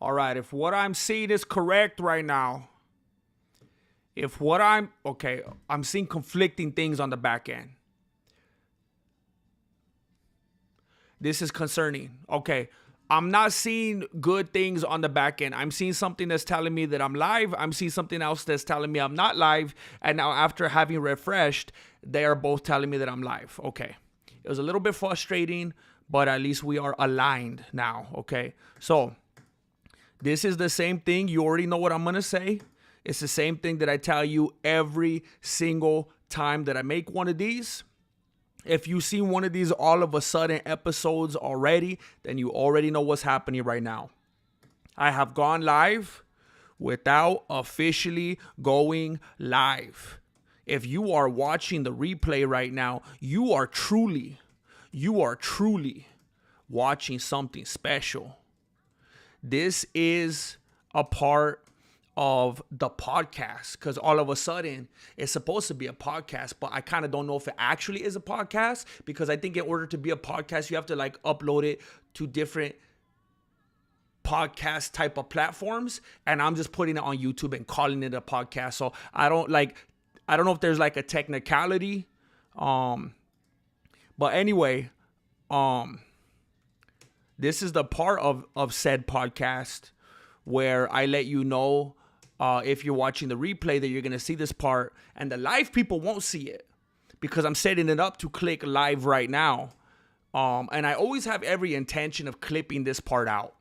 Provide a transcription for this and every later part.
All right, if what I'm seeing is correct right now, I'm seeing conflicting things on the back end. This is concerning. Okay, I'm not seeing good things on the back end. I'm seeing something that's telling me that I'm live. I'm seeing something else that's telling me I'm not live. And now after having refreshed, they are both telling me that I'm live. Okay, it was a little bit frustrating, but at least we are aligned now. Okay, so this is the same thing. You already know what I'm going to say. It's the same thing that I tell you every single time that I make one of these. If you see one of these all of a sudden episodes already, then you already know what's happening right now. I have gone live without officially going live. If you are watching the replay right now, you are truly watching something special. This is a part of the podcast, because all of a sudden it's supposed to be a podcast, but I kind of don't know if it actually is a podcast, because I think in order to be a podcast you have to like upload it to different podcast type of platforms, and I'm just putting it on YouTube and calling it a podcast. So I don't know if there's like a technicality, but anyway, this is the part of said podcast where I let you know, if you're watching the replay, that you're going to see this part, and the live people won't see it because I'm setting it up to click live right now. And I always have every intention of clipping this part out.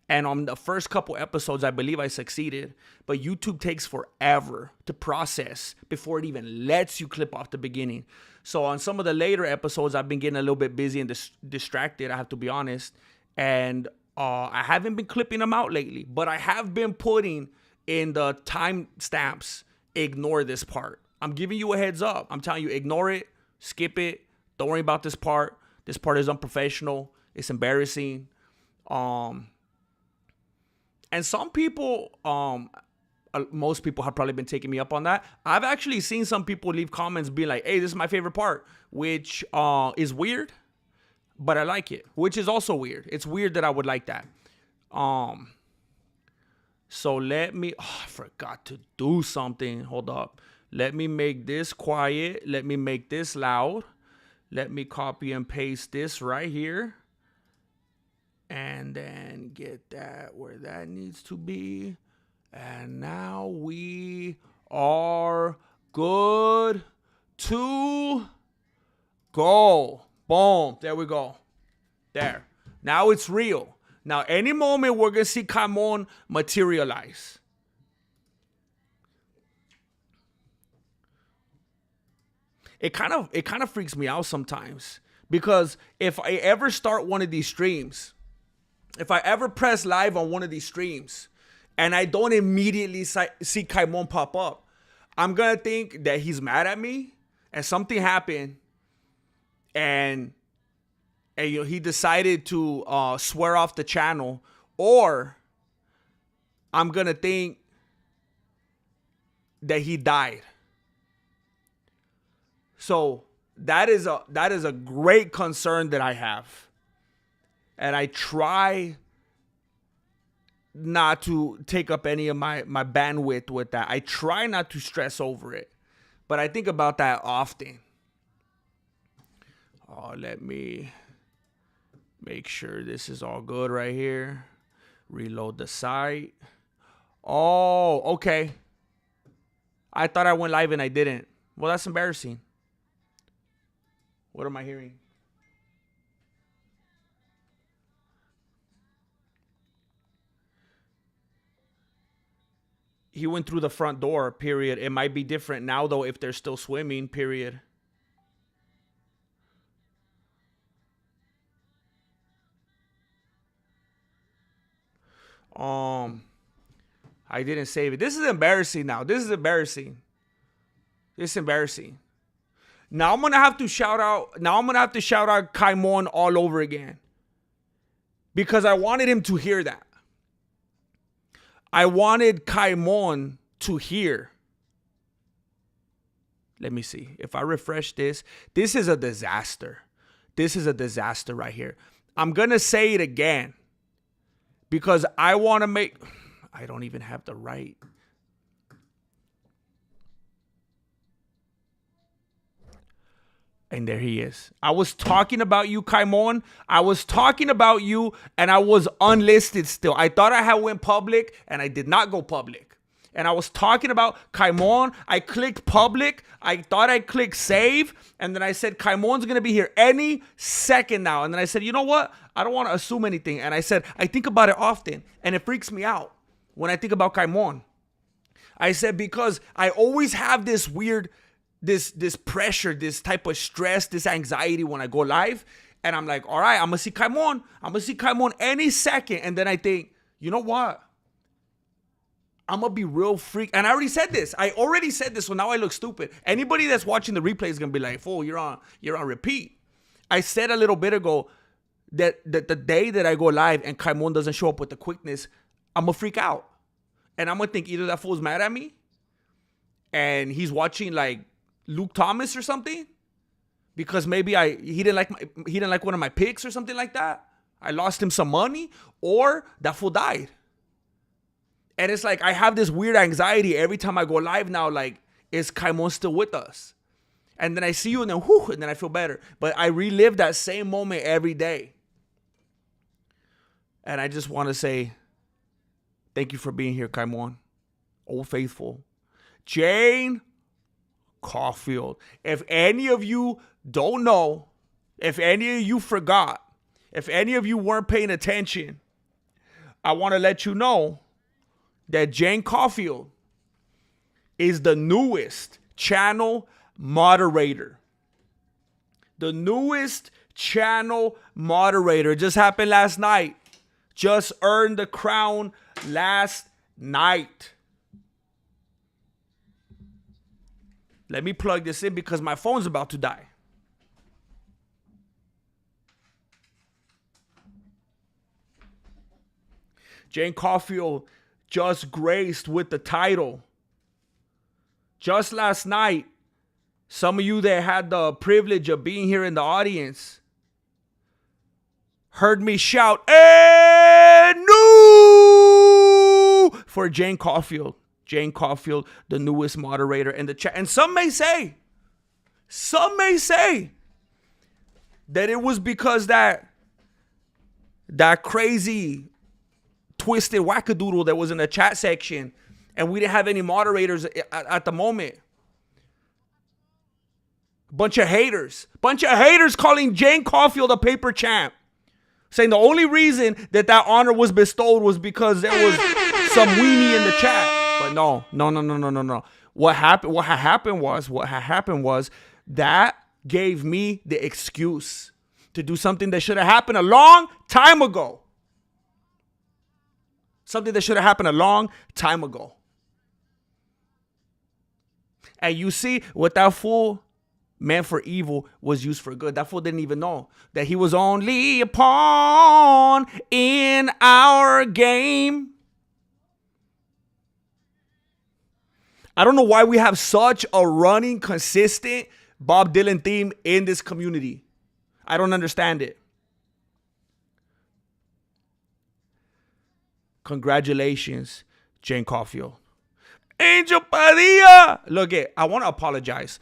And on the first couple episodes, I believe I succeeded, but YouTube takes forever to process before it even lets you clip off the beginning. So on some of the later episodes, I've been getting a little bit busy and distracted, I have to be honest. And I haven't been clipping them out lately, but I have been putting in the timestamps, ignore this part. I'm giving you a heads up. I'm telling you, ignore it, skip it. Don't worry about this part. This part is unprofessional. It's embarrassing. And some people, most people have probably been taking me up on that. I've actually seen some people leave comments being like, hey, this is my favorite part, which is weird, but I like it, which is also weird. It's weird that I would like that. So let me, I forgot to do something. Hold up. Let me make this quiet. Let me make this loud. Let me copy and paste this right here. And then get that where that needs to be. And now we are good to go. Boom. There we go. There. Now it's real. Now, any moment we're going to see Caimon materialize. It kind of freaks me out sometimes, because if I ever start one of these streams, if I ever press live on one of these streams and I don't immediately see Caimon pop up, I'm going to think that he's mad at me and something happened, and he decided to swear off the channel, or I'm going to think that he died. So that is a great concern that I have. And I try not to take up any of my bandwidth with that. I try not to stress over it. But I think about that often. Oh, let me make sure this is all good right here. Reload the site. Oh, okay. I thought I went live and I didn't. Well, that's embarrassing. What am I hearing? He went through the front door, period. It might be different now, though, if they're still swimming, period. I didn't save it. This is embarrassing now. This is embarrassing. This is embarrassing. Now I'm gonna have to shout out Caimon all over again, because I wanted him to hear that. I wanted Caimon to hear. Let me see. If I refresh this, this is a disaster. This is a disaster right here. I'm gonna say it again, because I want to make... I don't even have the right... And there he is. I was talking about you, Kaimon. I was talking about you, and I was unlisted still. I thought I had went public, and I did not go public. And I was talking about Kaimon. I clicked public. I thought I clicked save. And then I said, Kaimon's going to be here any second now. And then I said, you know what? I don't want to assume anything. And I said, I think about it often, and it freaks me out when I think about Kaimon. I said, because I always have this weird... This pressure, this type of stress, this anxiety when I go live. And I'm like, all right, I'm going to see Kaimon. I'm going to see Kaimon any second. And then I think, you know what? I'm going to be real freak. And I already said this. So now I look stupid. Anybody that's watching the replay is going to be like, fool, you're on repeat. I said a little bit ago that the day that I go live and Kaimon doesn't show up with the quickness, I'm going to freak out. And I'm going to think either that fool's mad at me and he's watching like Luke Thomas or something, because maybe he didn't like one of my picks or something like that. I lost him some money, or that fool died. And it's like I have this weird anxiety every time I go live now. Like, is Kaimon still with us? And then I see you, and then whoo, and then I feel better. But I relive that same moment every day. And I just want to say thank you for being here, Kaimon. Old faithful. Jane Caulfield. If any of you don't know, if any of you forgot, if any of you weren't paying attention, I want to let you know that Jane Caulfield is the newest channel moderator. The newest channel moderator. Just happened last night. Just earned the crown last night. Let me plug this in because my phone's about to die. Jane Caulfield just graced with the title. Just last night, some of you that had the privilege of being here in the audience heard me shout, "Eh, no!" for Jane Caulfield. Jane Caulfield, the newest moderator in the chat. And some may say that it was because that crazy twisted wackadoodle that was in the chat section and we didn't have any moderators at the moment. Bunch of haters calling Jane Caulfield a paper champ, saying the only reason that honor was bestowed was because there was some weenie in the chat. But no. What had happened was that gave me the excuse to do something that should have happened a long time ago. And you see, what that fool meant for evil was used for good. That fool didn't even know that he was only a pawn in our game. I don't know why we have such a running, consistent Bob Dylan theme in this community. I don't understand it. Congratulations, Jane Caulfield. Angel Padilla. Look, I want to apologize.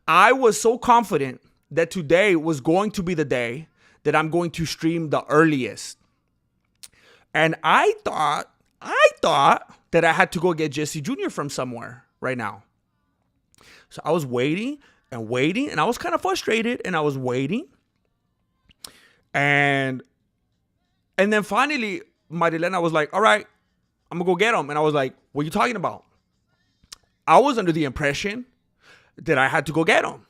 I was so confident that today was going to be the day that I'm going to stream the earliest. And I thought that I had to go get Jesse Jr. from somewhere right now. So I was waiting, and I was kind of frustrated, and I was waiting. And then finally, Marilena was like, all right, I'm going to go get him. And I was like, what are you talking about? I was under the impression that I had to go get him.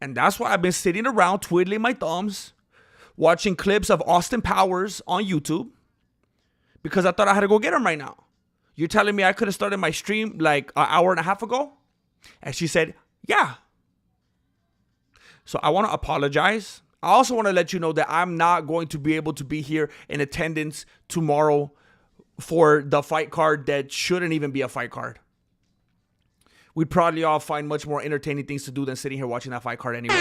And that's why I've been sitting around twiddling my thumbs, watching clips of Austin Powers on YouTube, because I thought I had to go get him right now. You're telling me I could have started my stream like an hour and a half ago? And she said, yeah. So I want to apologize. I also want to let you know that I'm not going to be able to be here in attendance tomorrow for the fight card that shouldn't even be a fight card. We'd probably all find much more entertaining things to do than sitting here watching that fight card anyway.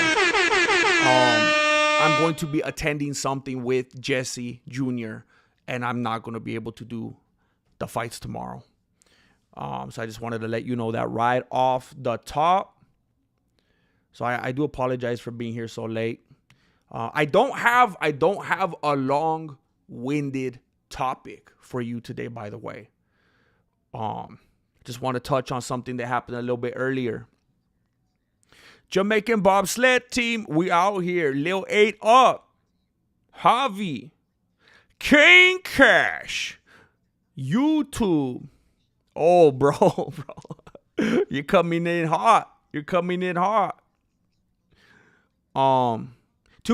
I'm going to be attending something with Jesse Jr. and I'm not going to be able to do the fights tomorrow. So I just wanted to let you know that right off the top. So I do apologize for being here so late. I don't have a long-winded topic for you today, by the way. Just want to touch on something that happened a little bit earlier. Jamaican bobsled team, we out here. Lil 8 up. Javi. King Cash. YouTube. Oh, bro. You're coming in hot. To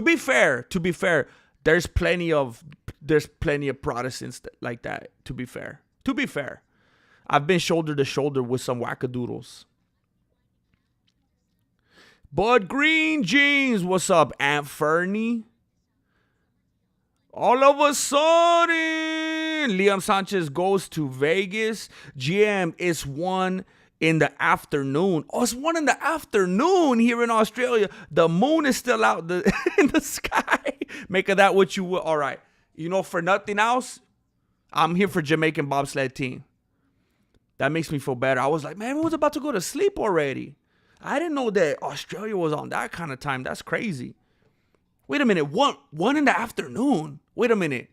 be fair, there's plenty of Protestants like that. To be fair, I've been shoulder to shoulder with some wackadoodles. Bud Green Jeans, what's up, Aunt Fernie? All of a sudden, Liam Sanchez goes to Vegas. GM, it's 1 in the afternoon. Oh, it's 1 in the afternoon here in Australia. The moon is still out in the sky. Make of that what you will. All right. You know, for nothing else, I'm here for Jamaican bobsled team. That makes me feel better. I was like, man, everyone's about to go to sleep already. I didn't know that Australia was on that kind of time. That's crazy. Wait a minute. 1 in the afternoon. Wait a minute.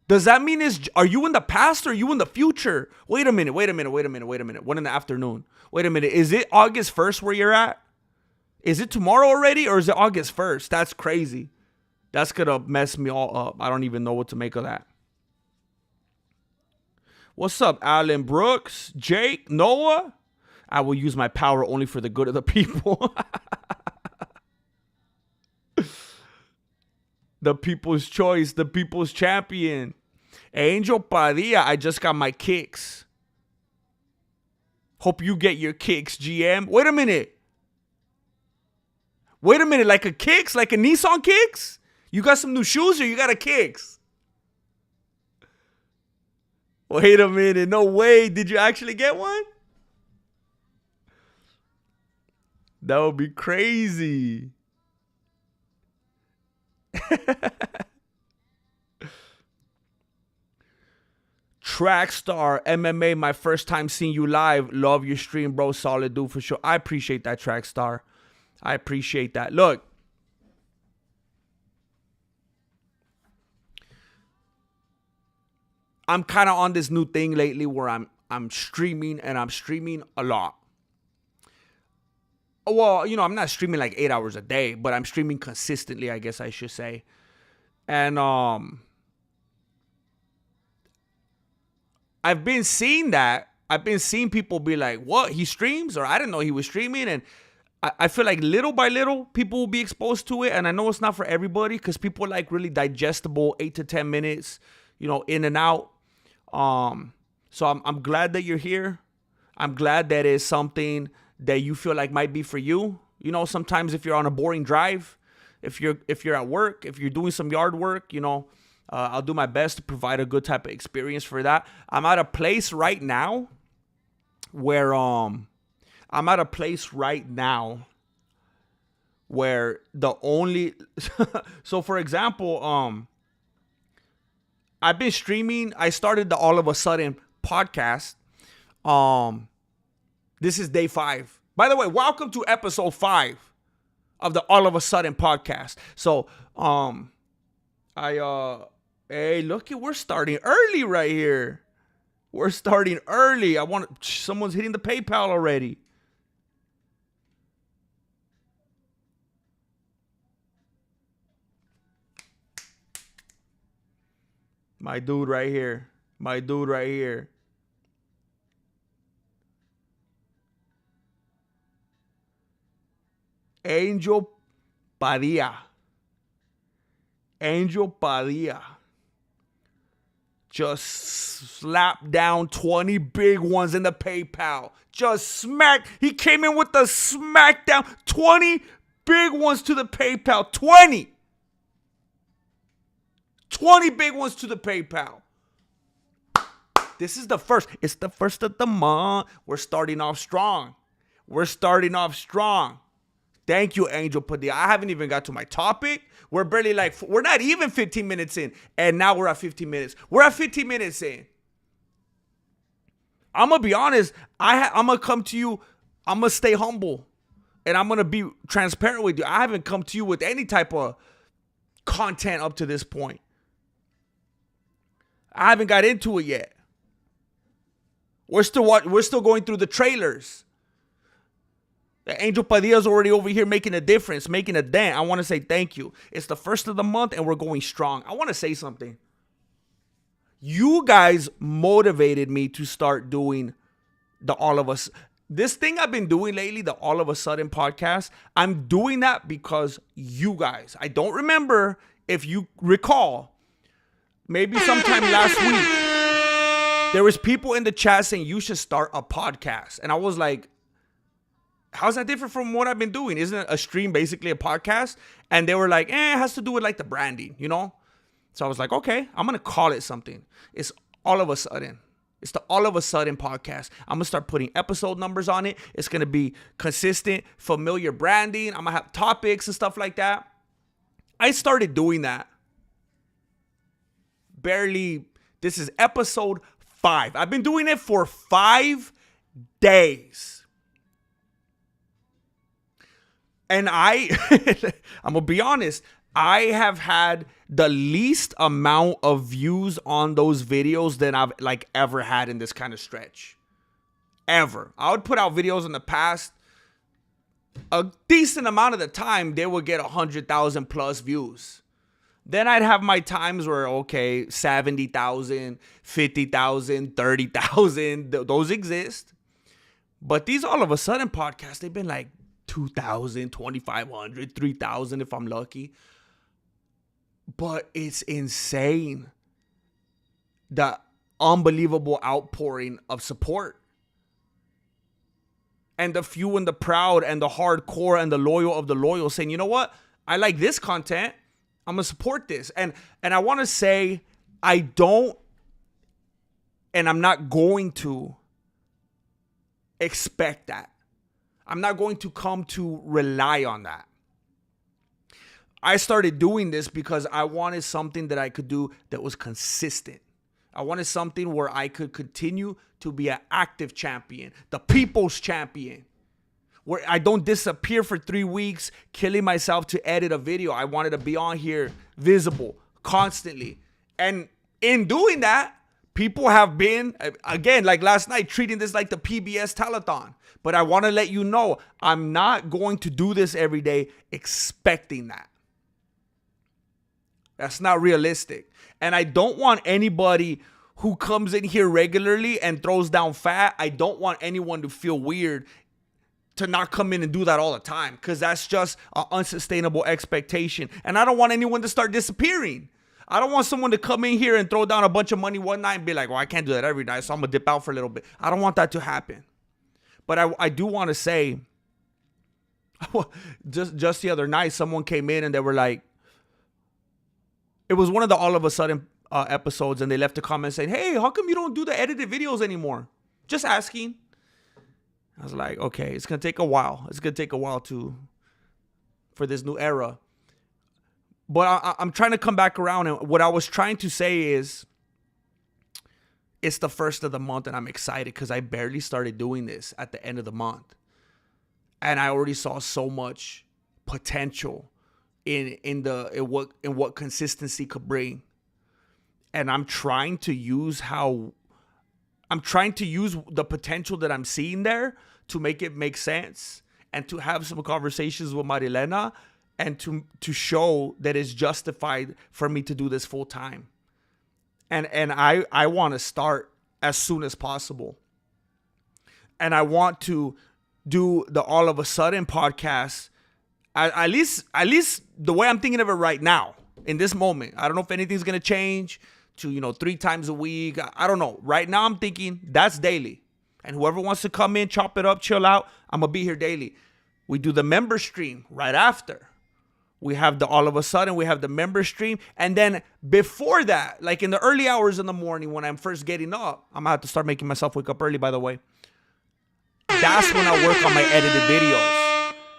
Does that mean are you in the past or are you in the future? Wait a minute. 1 in the afternoon. Wait a minute. Is it August 1st where you're at? Is it tomorrow already or is it August 1st? That's crazy. That's going to mess me all up. I don't even know what to make of that. What's up, Alan Brooks? Jake? Noah? I will use my power only for the good of the people. The people's choice. The people's champion. Angel Padilla, I just got my kicks. Hope you get your kicks, GM. Wait a minute. Like a kicks? Like a Nissan kicks? You got some new shoes or you got a kicks? Wait a minute. No way. Did you actually get one? That would be crazy. Trackstar MMA, my first time seeing you live. Love your stream, bro. Solid dude for sure. I appreciate that, Trackstar. I appreciate that. Look, I'm kind of on this new thing lately where I'm streaming and I'm streaming a lot. Well, you know, I'm not streaming like 8 hours a day, but I'm streaming consistently, I guess I should say. And I've been seeing that. I've been seeing people be like, what? He streams? Or I didn't know he was streaming. And I feel like little by little, people will be exposed to it. And I know it's not for everybody because people like really digestible 8 to 10 minutes, you know, in and out. So I'm glad that you're here. I'm glad that it's something that you feel like might be for you. You know, sometimes if you're on a boring drive, if you're at work, if you're doing some yard work, you know, I'll do my best to provide a good type of experience for that. I'm at a place right now where the only so for example, I've been streaming. I started the All of a Sudden podcast. This is day 5. By the way, welcome to episode 5 of the All of a Sudden podcast. So, hey, look we're starting early right here. We're starting early. Someone's hitting the PayPal already. My dude right here. Angel Padilla. Just slapped down 20 big ones in the PayPal. Just smacked. He came in with the smackdown. 20 big ones to the PayPal. 20 big ones to the PayPal. This is the first. It's the first of the month. We're starting off strong. Thank you, Angel Padilla. I haven't even got to my topic. We're barely we're not even 15 minutes in. And now we're at 15 minutes. We're at 15 minutes in. I'm going to be honest. I'm going to come to you. I'm going to stay humble. And I'm going to be transparent with you. I haven't come to you with any type of content up to this point. I haven't got into it yet. We're still going through the trailers. Angel Padilla's already over here making a difference, making a dent. I want to say thank you. It's the first of the month and we're going strong. I want to say something. You guys motivated me to start doing the All of Us. This thing I've been doing lately, the All of a Sudden podcast, I'm doing that because you guys. I don't remember if you recall, maybe sometime last week, there was people in the chat saying you should start a podcast. And I was like, how's that different from what I've been doing? Isn't a stream basically a podcast? And they were like, it has to do with like the branding, you know? So I was like, okay, I'm going to call it something. It's All of a Sudden. It's the All of a Sudden podcast. I'm going to start putting episode numbers on it. It's going to be consistent, familiar branding. I'm going to have topics and stuff like that. I started doing that. This is episode 5. I've been doing it for 5 days. And I'm going to be honest, I have had the least amount of views on those videos than I've ever had in this kind of stretch. Ever. I would put out videos in the past. A decent amount of the time, they would get 100,000 plus views. Then I'd have my times where, okay, 70,000, 50,000, 30,000. Those exist. But these All of a Sudden podcasts, they've been like 2,000, 2,500, 3,000 if I'm lucky. But it's insane. The unbelievable outpouring of support. And the few and the proud and the hardcore and the loyal of the loyal saying, you know what? I like this content. I'm going to support this. And I want to say, I don't, and I'm not going to expect that. I'm not going to come to rely on that. I started doing this because I wanted something that I could do that was consistent. I wanted something where I could continue to be an active champion, the people's champion, where I don't disappear for 3 weeks, killing myself to edit a video. I wanted to be on here visible constantly. And in doing that, people have been, again, like last night, treating this like the PBS telethon. But I want to let you know, I'm not going to do this every day expecting that. That's not realistic. And I don't want anybody who comes in here regularly and throws down fat. I don't want anyone to feel weird to not come in and do that all the time, because that's just an unsustainable expectation. And I don't want anyone to start disappearing. I don't want someone to come in here and throw down a bunch of money one night and be like, well, I can't do that every night, so I'm going to dip out for a little bit. I don't want that to happen. But I do want to say, just the other night, someone came in and they were like, it was one of the All of a Sudden episodes, and they left a comment saying, hey, how come you don't do the edited videos anymore? Just asking. I was like, okay, it's going to take a while. It's going to take a while for this new era. But I'm trying to come back around. And what I was trying to say is, it's the first of the month and I'm excited because I barely started doing this at the end of the month. And I already saw so much potential in what consistency could bring. And I'm trying to use the potential that I'm seeing there to make it make sense and to have some conversations with Marilena and to show that it's justified for me to do this full time. And I want to start as soon as possible. And I want to do the All of a Sudden podcast at least the way I'm thinking of it right now in this moment. I don't know if anything's going to change to, 3 times a week. I don't know. Right now I'm thinking that's daily. And whoever wants to come in, chop it up, chill out, I'm going to be here daily. We do the member stream right after. We have the All of a Sudden, we have the member stream. And then before that, like in the early hours in the morning when I'm first getting up, I'm going to have to start making myself wake up early, by the way. That's when I work on my edited videos.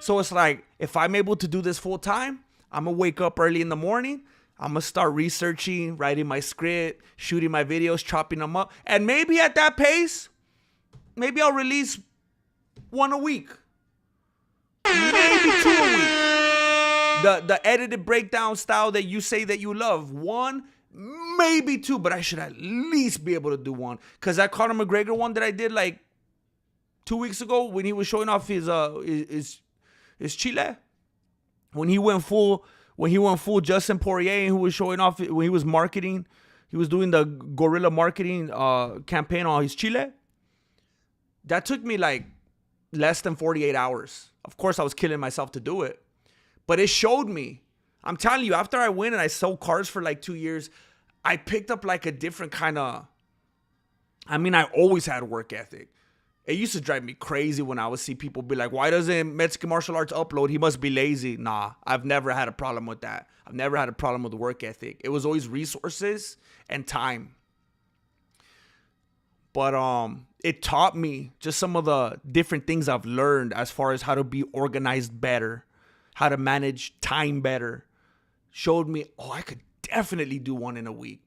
So it's like, if I'm able to do this full time, I'm going to wake up early in the morning. I'm going to start researching, writing my script, shooting my videos, chopping them up. And maybe at that pace, maybe I'll release one a week. Maybe two a week. The edited breakdown style that you say that you love. One, maybe two, but I should at least be able to do one. Because that Conor McGregor one that I did like 2 weeks ago when he was showing off his Chile. When he went full Justin Poirier, and who was showing off when he was marketing, he was doing the guerrilla marketing campaign on his Chile. That took me like less than 48 hours. Of course, I was killing myself to do it, but it showed me. I'm telling you, after I went and I sold cars for like 2 years, I picked up like a different kind of. I mean, I always had work ethic. It used to drive me crazy when I would see people be like, why doesn't Mexican martial arts upload? He must be lazy. Nah, I've never had a problem with that. I've never had a problem with work ethic. It was always resources and time. But it taught me just some of the different things I've learned as far as how to be organized better, how to manage time better. Showed me, I could definitely do one in a week.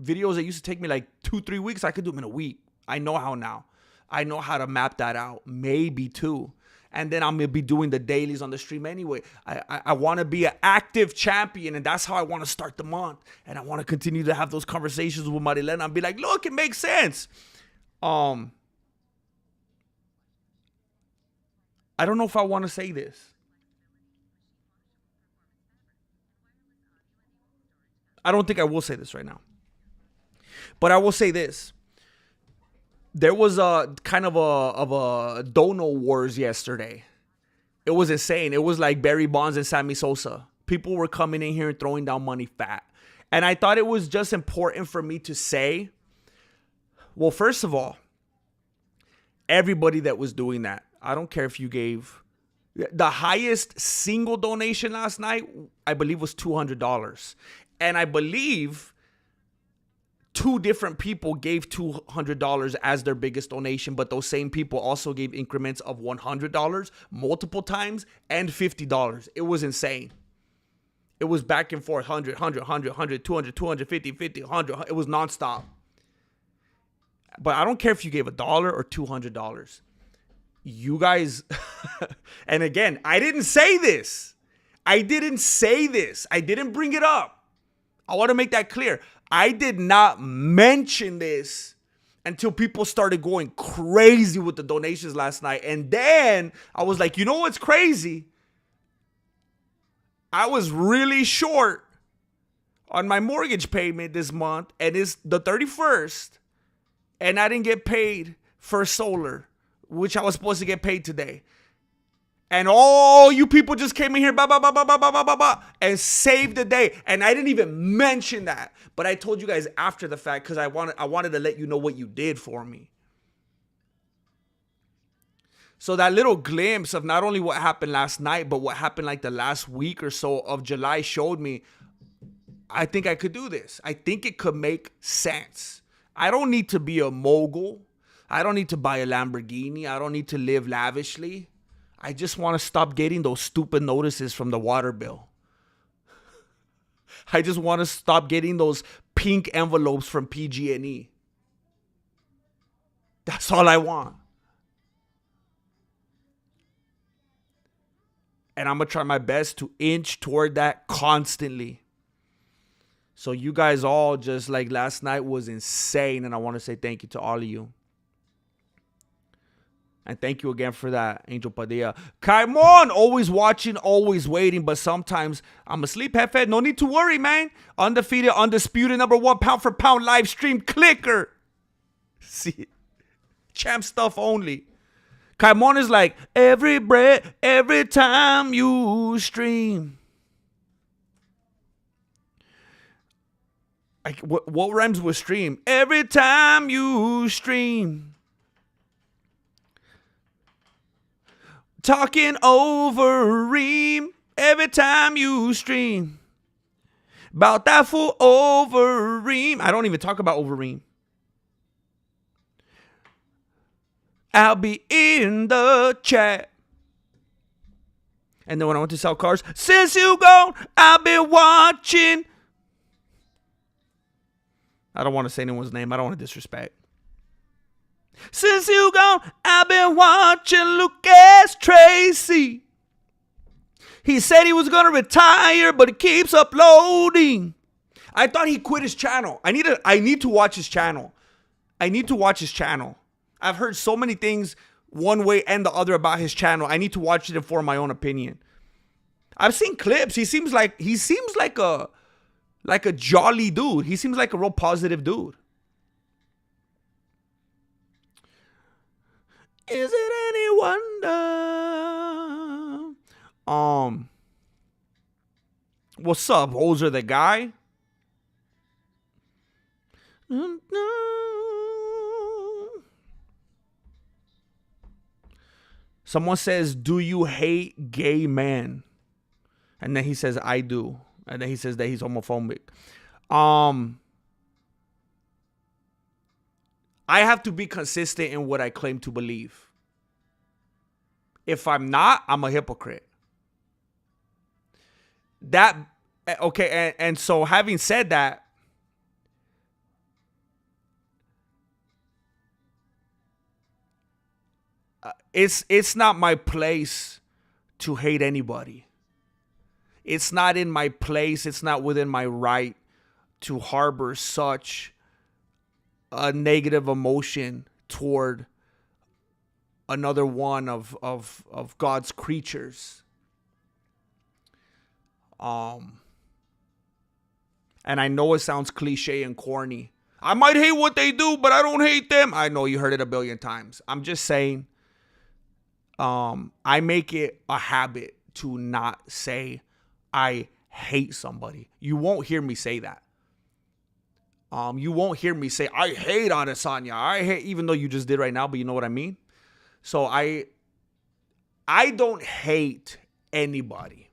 Videos that used to take me like 2-3 weeks, I could do them in a week. I know how now. I know how to map that out, maybe two. And then I'm going to be doing the dailies on the stream anyway. I want to be an active champion, and that's how I want to start the month. And I want to continue to have those conversations with Marilena and be like, look, it makes sense. I don't know if I want to say this. I don't think I will say this right now. But I will say this. There was a kind of a dono wars yesterday. It was insane. It was like Barry Bonds and Sammy Sosa. People were coming in here and throwing down money fat. And I thought it was just important for me to say, well, first of all, everybody that was doing that, I don't care if you gave, the highest single donation last night, I believe was $200. And I believe 2 different people gave $200 as their biggest donation, but those same people also gave increments of $100 multiple times and $50. It was insane. It was back and forth, 100, 100, 100, 100, 200, 250, 50, 100. It was nonstop. But I don't care if you gave $1 or $200. You guys, and again, I didn't say this. I didn't bring it up. I want to make that clear. I did not mention this until people started going crazy with the donations last night. And then I was like, you know what's crazy? I was really short on my mortgage payment this month, and it's the 31st, and I didn't get paid for solar, which I was supposed to get paid today. And all you people just came in here, and saved the day. And I didn't even mention that. But I told you guys after the fact because I wanted to let you know what you did for me. So that little glimpse of not only what happened last night, but what happened like the last week or so of July showed me, I think I could do this. I think it could make sense. I don't need to be a mogul. I don't need to buy a Lamborghini. I don't need to live lavishly. I just want to stop getting those stupid notices from the water bill. I just want to stop getting those pink envelopes from PG&E. That's all I want. And I'm going to try my best to inch toward that constantly. So you guys all just like last night was insane. And I want to say thank you to all of you. And thank you again for that, Angel Padilla. Kaimon, always watching, always waiting, but sometimes I'm asleep, Hefe. No need to worry, man. Undefeated, undisputed, #1 pound for pound live stream clicker. See, champ stuff only. Kaimon is like, every breath, every time you stream. What rhymes with stream? Every time you stream. Talking over Reem every time you stream. About that fool over Reem. I don't even talk about over Reem. I'll be in the chat. And then when I went to sell cars, since you gone, I've been watching. I don't want to say anyone's name. I don't want to disrespect. Since you gone, I've been watching Lucas Tracy. He said he was going to retire, but he keeps uploading. I thought he quit his channel. I need to watch his channel. I need to watch his channel. I've heard so many things one way and the other about his channel. I need to watch it and form my own opinion. I've seen clips. He seems like a jolly dude. He seems like a real positive dude. Is it any wonder? What's up, Hoser the guy? Someone says, do you hate gay men? And then he says, I do. And then he says that he's homophobic. I have to be consistent in what I claim to believe. If I'm not, I'm a hypocrite. Okay, and so having said that, it's not my place to hate anybody. It's not in my place. It's not within my right to harbor such a negative emotion toward another one of God's creatures. And I know it sounds cliche and corny. I might hate what they do, but I don't hate them. I know you heard it a billion times. I'm just saying, I make it a habit to not say I hate somebody. You won't hear me say that. You won't hear me say I hate Adesanya. I hate, even though you just did right now, but you know what I mean. So I don't hate anybody.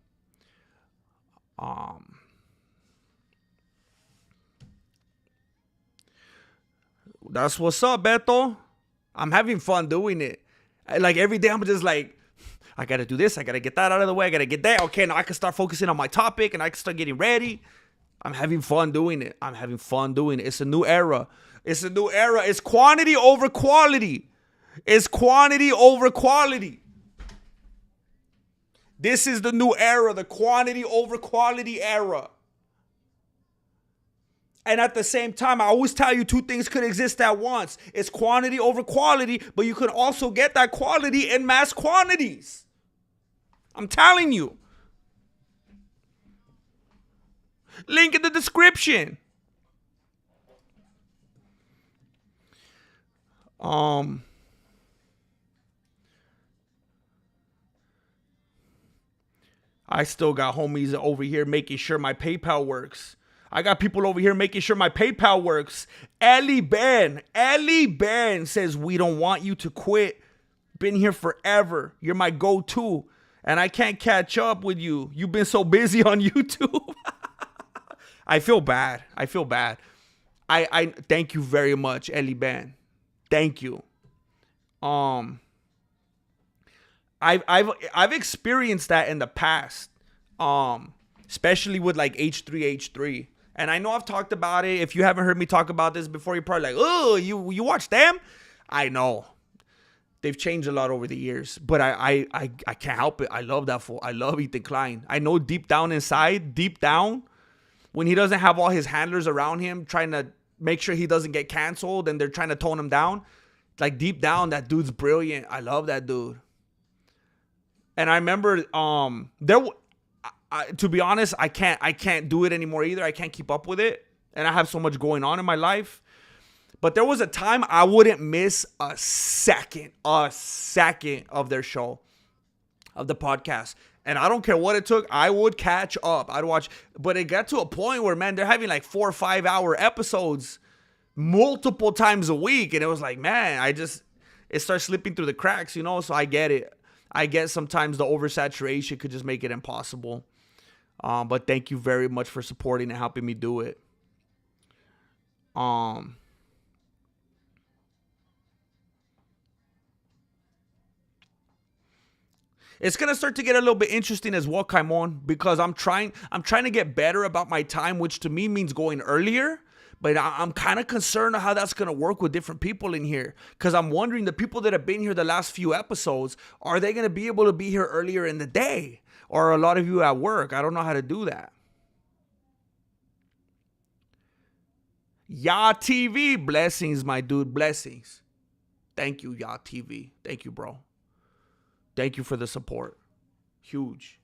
That's what's up, Beto. I'm having fun doing it. Like every day, I'm just like, I gotta do this. I gotta get that out of the way. I gotta get that. Okay, now I can start focusing on my topic and I can start getting ready. I'm having fun doing it. It's a new era. It's quantity over quality. It's quantity over quality. This is the new era, the quantity over quality era. And at the same time, I always tell you two things could exist at once. It's quantity over quality, but you can also get that quality in mass quantities. I'm telling you. Link in the description. I still got homies over here making sure my PayPal works. I got people over here making sure my PayPal works. Ellie Ben says, we don't want you to quit. Been here forever. You're my go-to. And I can't catch up with you. You've been so busy on YouTube. I feel bad. I thank you very much, Ellie Ben. Thank you. I've experienced that in the past. Especially with like H3H3. And I know I've talked about it. If you haven't heard me talk about this before, you're probably like, oh, you watch them? I know. They've changed a lot over the years. But I can't help it. I love that fool. I love Ethan Klein. I know deep down, when he doesn't have all his handlers around him trying to make sure he doesn't get canceled and they're trying to tone him down, like deep down, that dude's brilliant. I love that dude. And I remember to be honest, I can't do it anymore either. I can't keep up with it. And I have so much going on in my life. But there was a time I wouldn't miss a second of their show, of the podcast. And I don't care what it took. I would catch up. I'd watch. But it got to a point where, man, they're having like 4 or 5 hour episodes multiple times a week. And it was like, man, it starts slipping through the cracks, you know? So I get it. I get sometimes the oversaturation could just make it impossible. But thank you very much for supporting and helping me do it. It's gonna start to get a little bit interesting as well, Kaimon, because I'm trying to get better about my time, which to me means going earlier. But I'm kind of concerned of how that's gonna work with different people in here, because I'm wondering, the people that have been here the last few episodes, are they gonna be able to be here earlier in the day, or are a lot of you at work? I don't know how to do that. Ya TV, blessings, my dude, blessings. Thank you, Ya TV. Thank you, bro. Thank you for the support. Huge.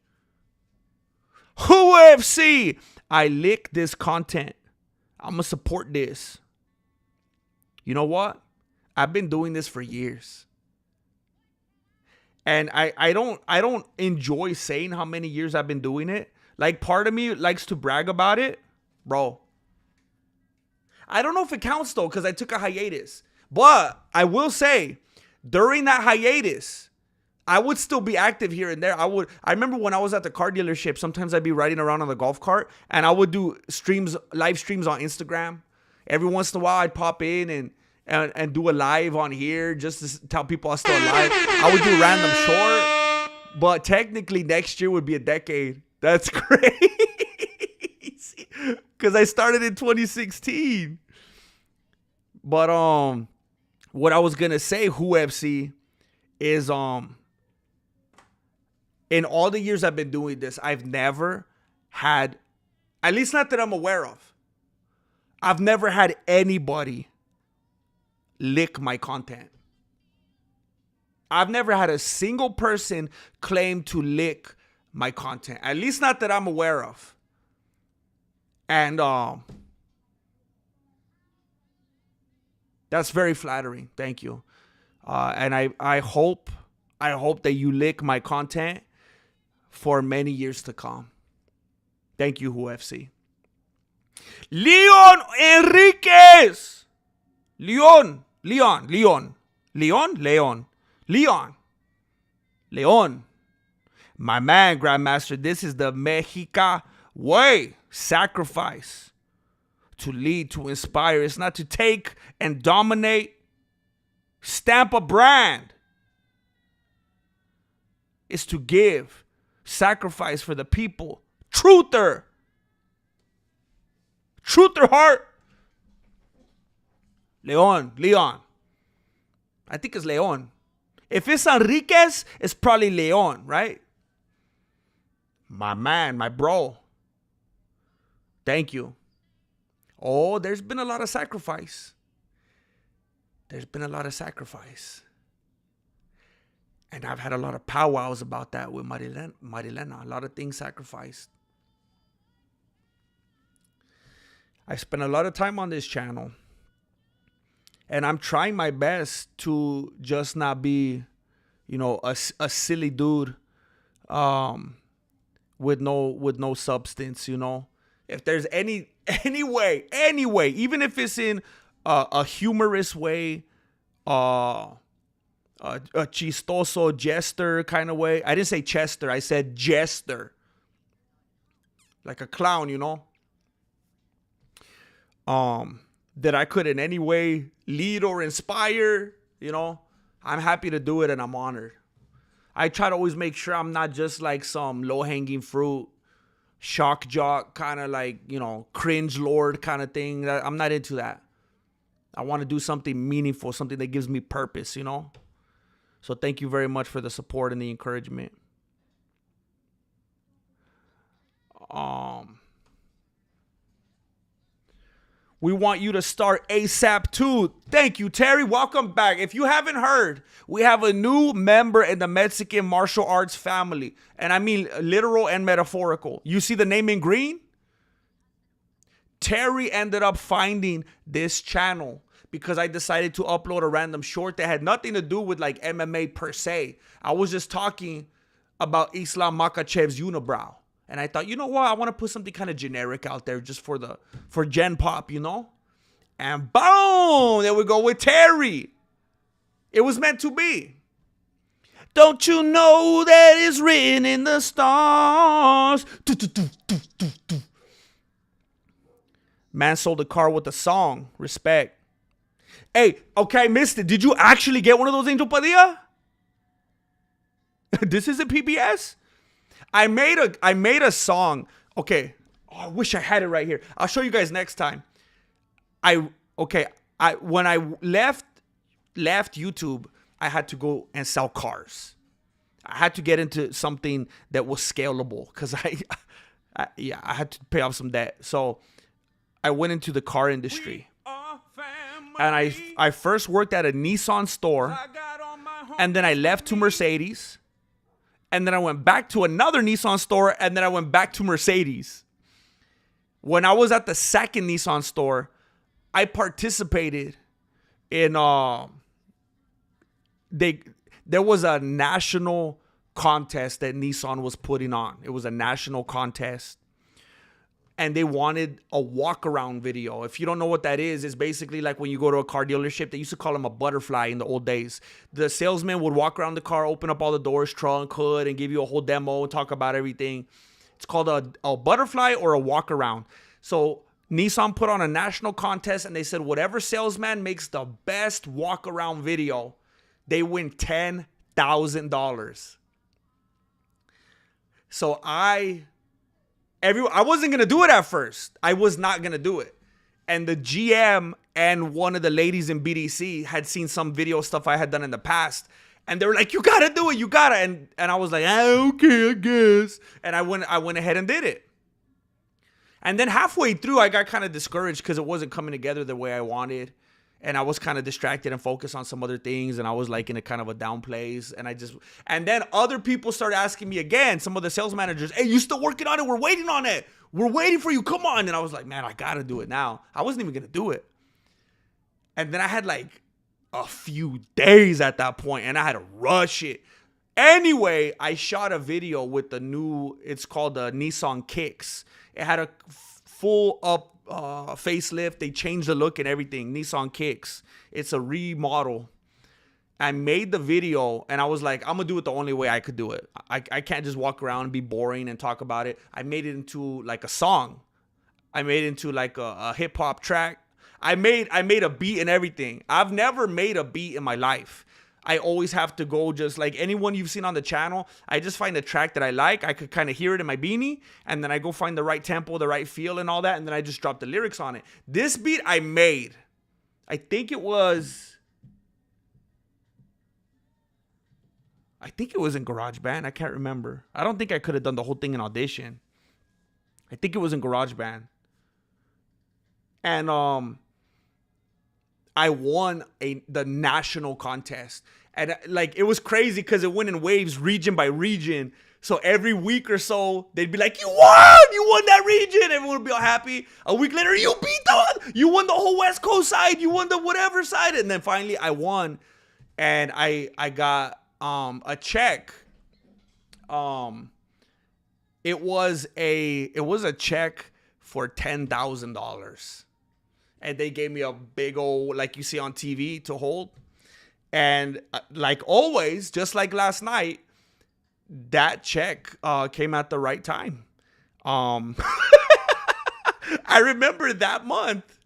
UFC. I lick this content. I'm going to support this. You know what? I've been doing this for years. And I don't enjoy saying how many years I've been doing it. Like, part of me likes to brag about it. Bro. I don't know if it counts, though, because I took a hiatus. But I will say, during that hiatus, I would still be active here and there. I remember when I was at the car dealership, sometimes I'd be riding around on the golf cart, and I would do live streams on Instagram. Every once in a while, I'd pop in and do a live on here just to tell people I was still alive. I would do random short, but technically next year would be a decade. That's crazy. Because I started in 2016. But what I was gonna say, UFC, is in all the years I've been doing this, I've never had, at least not that I'm aware of, I've never had anybody lick my content. I've never had a single person claim to lick my content, at least not that I'm aware of. And that's very flattering. Thank you. And I hope that you lick my content for many years to come. Thank you, UFC. Leon Enriquez. Leon. My man, Grandmaster, this is the Mexica way. Sacrifice. To lead, to inspire. It's not to take and dominate. Stamp a brand. It's to give. Sacrifice for the people. Truther. Truther heart. Leon. I think it's Leon. If it's Enriquez, it's probably Leon, right? My man, my bro. Thank you. Oh, there's been a lot of sacrifice. And I've had a lot of powwows about that with Marilena. A lot of things sacrificed. I spent a lot of time on this channel. And I'm trying my best to just not be, a silly dude with no substance, If there's any way, even if it's in a humorous way, a chistoso jester kind of way. I didn't say Chester, I said jester. Like a clown, that I could in any way lead or inspire, I'm happy to do it and I'm honored. I try to always make sure I'm not just like some low-hanging fruit, shock jock kind of like, cringe lord kind of thing. I'm not into that. I want to do something meaningful, something that gives me purpose, So thank you very much for the support and the encouragement. We want you to start ASAP too. Thank you, Terry. Welcome back. If you haven't heard, we have a new member in the Mexican martial arts family. And I mean literal and metaphorical. You see the name in green? Terry ended up finding this channel because I decided to upload a random short that had nothing to do with like MMA per se. I was just talking about Islam Makhachev's unibrow. And I thought, you know what? I want to put something kind of generic out there just for Gen Pop, And boom! There we go with Terry. It was meant to be. Don't you know that it's written in the stars? Man sold a car with a song. Respect. Hey, okay, I missed it. Did you actually get one of those Angel Padilla? This isn't PBS. I made a song. Okay. Oh, I wish I had it right here. I'll show you guys next time. When I left YouTube, I had to go and sell cars. I had to get into something that was scalable because I had to pay off some debt. So I went into the car industry. And I first worked at a Nissan store. And then I left to Mercedes. And then I went back to another Nissan store. And then I went back to Mercedes. When I was at the second Nissan store, I participated in there was a national contest that Nissan was putting on. It was a national contest. And they wanted a walk-around video. If you don't know what that is, it's basically like when you go to a car dealership. They used to call them a butterfly in the old days. The salesman would walk around the car, open up all the doors, trunk, hood, and give you a whole demo and talk about everything. It's called a butterfly or a walk-around. So Nissan put on a national contest, and they said whatever salesman makes the best walk-around video, they win $10,000. So I wasn't going to do it at first. I was not going to do it. And the GM and one of the ladies in BDC had seen some video stuff I had done in the past. And they were like, you got to do it. You got to. And I was like, okay, I guess. And I went ahead and did it. And then halfway through, I got kind of discouraged because it wasn't coming together the way I wanted. And I was kind of distracted and focused on some other things. And I was like in a kind of a down place. And then other people started asking me again, some of the sales managers, hey, you still working on it? We're waiting on it. We're waiting for you. Come on. And I was like, man, I got to do it now. I wasn't even going to do it. And then I had like a few days at that point and I had to rush it. Anyway, I shot a video with the new, it's called the Nissan Kicks. It had a full up facelift. They changed the look and everything. Nissan Kicks. It's a remodel. I made the video and I was like, I'm gonna do it the only way I could do it. I can't just walk around and be boring and talk about it. I made it into like a song. I made it into like a hip hop track. I made a beat and everything. I've never made a beat in my life. I always have to go just like anyone you've seen on the channel. I just find a track that I like. I could kind of hear it in my beanie. And then I go find the right tempo, the right feel and all that. And then I just drop the lyrics on it. This beat I made, I think it was in GarageBand. I can't remember. I don't think I could have done the whole thing in Audition. I think it was in GarageBand. And I won the national contest. And like it was crazy because it went in waves, region by region. So every week or so, they'd be like, you won that region. Everyone would be all happy. A week later, you won the whole West Coast side. You won the whatever side. And then finally I won. And I got a check. It was a check for $10,000. And they gave me a big old, like you see on TV, to hold. And like always, just like last night, that check came at the right time. I remember that month,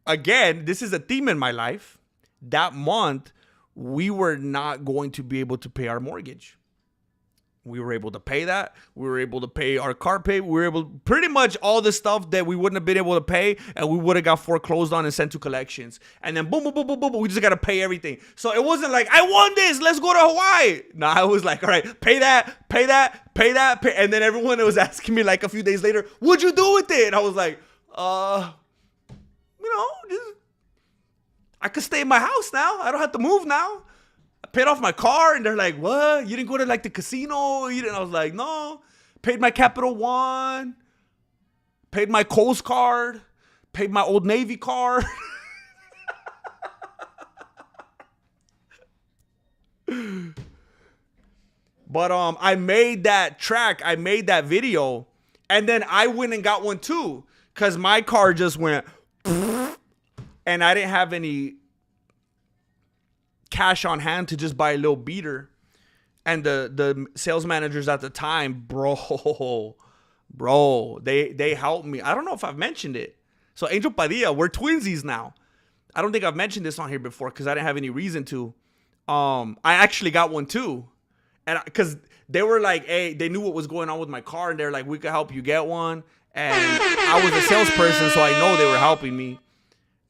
again, this is a theme in my life. That month, we were not going to be able to pay our mortgage. We were able to pay that. We were able to pay our car payment. We were able pretty much all the stuff that we wouldn't have been able to pay, and we would have got foreclosed on and sent to collections. And then boom, boom, boom, boom, boom, boom. We just got to pay everything. So it wasn't like, I won this. Let's go to Hawaii. No, I was like, all right, pay that. And then everyone was asking me like a few days later, what'd you do with it? And I was like, I could stay in my house now. I don't have to move now. I paid off my car, and they're like, what? You didn't go to like the casino? You didn't? I was like, no. Paid my Capital One. Paid my Coast card. Paid my Old Navy card. But I made that track. I made that video. And then I went and got one too. Because my car just went. And I didn't have any cash on hand to just buy a little beater. And the sales managers at the time, bro, they helped me. I don't know if I've mentioned it. So Angel Padilla, we're twinsies now. I don't think I've mentioned this on here before because I didn't have any reason to. I actually got one too. And because they were like, hey, they knew what was going on with my car, and they're like, we could help you get one. And I was a salesperson, so I know they were helping me.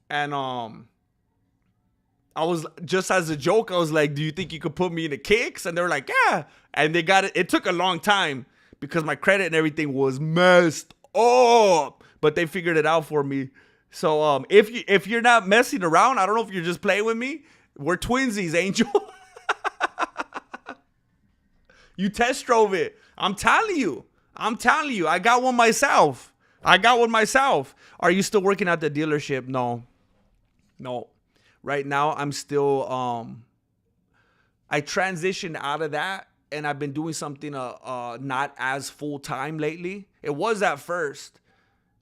And I was just as a joke, I was like, do you think you could put me in the kicks? And they were like, yeah. And they got it. It took a long time because my credit and everything was messed up, but they figured it out for me. So if you're not messing around, I don't know if you're just playing with me. We're twinsies, Angel. You test drove it. I'm telling you. I got one myself. Are you still working at the dealership? No. Right now, I'm still, I transitioned out of that, and I've been doing something not as full-time lately. It was at first,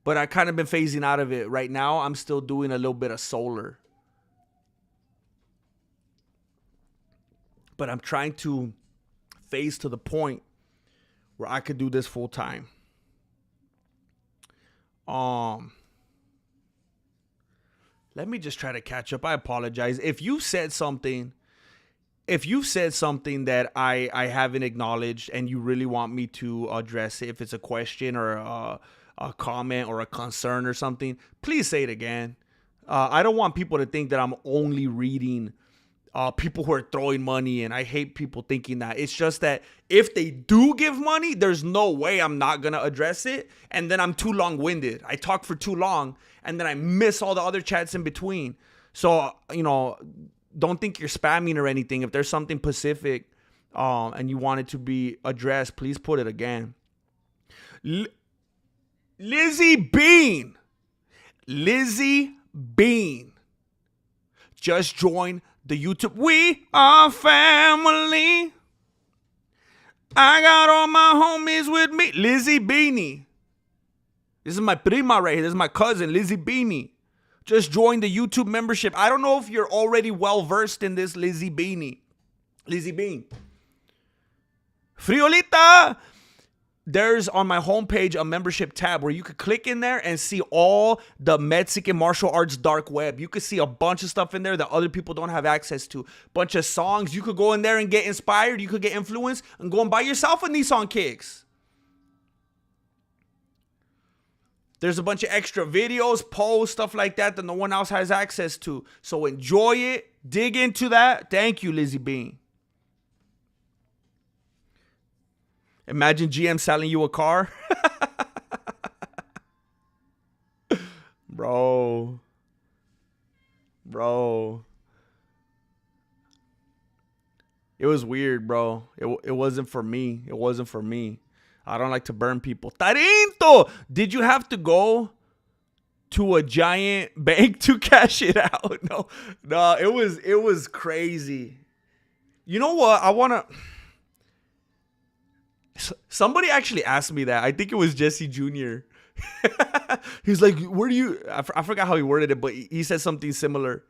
but I kind of been phasing out of it. Right now, I'm still doing a little bit of solar. But I'm trying to phase to the point where I could do this full time. Let me just try to catch up. I apologize. If you said something that I haven't acknowledged and you really want me to address it, if it's a question or a comment or a concern or something, please say it again. I don't want people to think that I'm only reading people who are throwing money, and I hate people thinking that. It's just that if they do give money, there's no way I'm not going to address it, and then I'm too long-winded. I talk for too long, and then I miss all the other chats in between. So, don't think you're spamming or anything. If there's something specific and you want it to be addressed, please put it again. Lizzie Bean just joined the YouTube. We are family. I got all my homies with me. Lizzie Beanie. This is my prima right here. This is my cousin, Lizzie Beanie. Just joined the YouTube membership. I don't know if you're already well versed in this, Lizzie Beanie. Lizzie Bean. Friolita. There's on my homepage a membership tab where you could click in there and see all the Mexican martial arts dark web. You could see a bunch of stuff in there that other people don't have access to. Bunch of songs. You could go in there and get inspired. You could get influenced and go and buy yourself a Nissan Kicks. There's a bunch of extra videos, posts, stuff like that no one else has access to. So enjoy it. Dig into that. Thank you, Lizzie Bean. Imagine GM selling you a car. Bro. It was weird, bro. It wasn't for me. I don't like to burn people. Tarinto! Did you have to go to a giant bank to cash it out? No, it was crazy. You know what? I want to... Somebody actually asked me that. I think it was Jesse Jr. He's like, where do you... I forgot how he worded it, but he said something similar.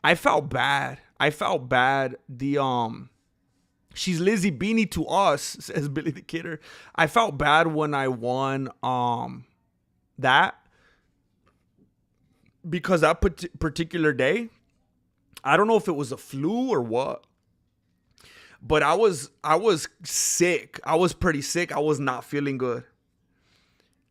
I felt bad. She's Lizzie Beanie to us, says Billy the Kidder. I felt bad when I won that. Because that particular day, I don't know if it was a flu or what. But I was sick. I was pretty sick. I was not feeling good.